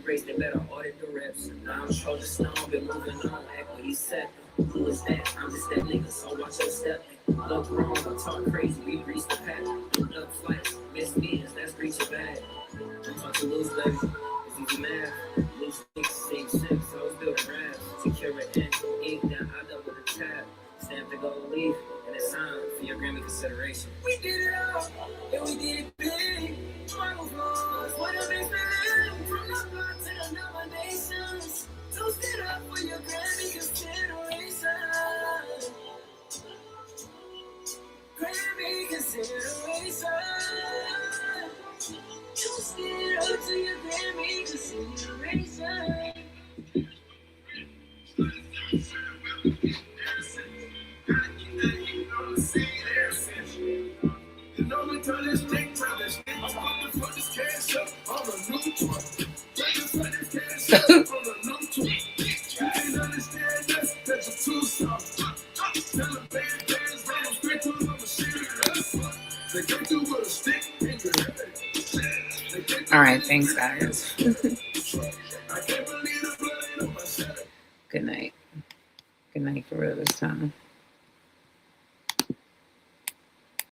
race, they better audit the reps. Now I'm short the snow, been moving on, act what he said. Who is that? I'm just that nigga, so watch your step. Look wrong, I talk crazy, we reach the pack. Look flights, miss meetings, that's breach of bag. I'm about to lose, baby. It's easy math. Lose six, same sense, so I was building raps. Secure it in, ink down, I double the tab. Stamp the gold leaf, and it's time for your Grammy consideration. We did it all, and we did it big. Final flaws, what a big feeling. From the block to the nominations. Toast it up for your Grammy consideration. Grammy consideration. Toast it up to your Grammy consideration. You know we turn this thing, turn this thing. I'm about to put this cash up on a new tour. Just put this cash up on a new tour. You can't understand this, that's a too soft. Tell the bands, run them straight to the machine. They come through with a stick in your head. All right, thanks, guys. I can't believe the blood on my shirt. Good night. Good night for real this time.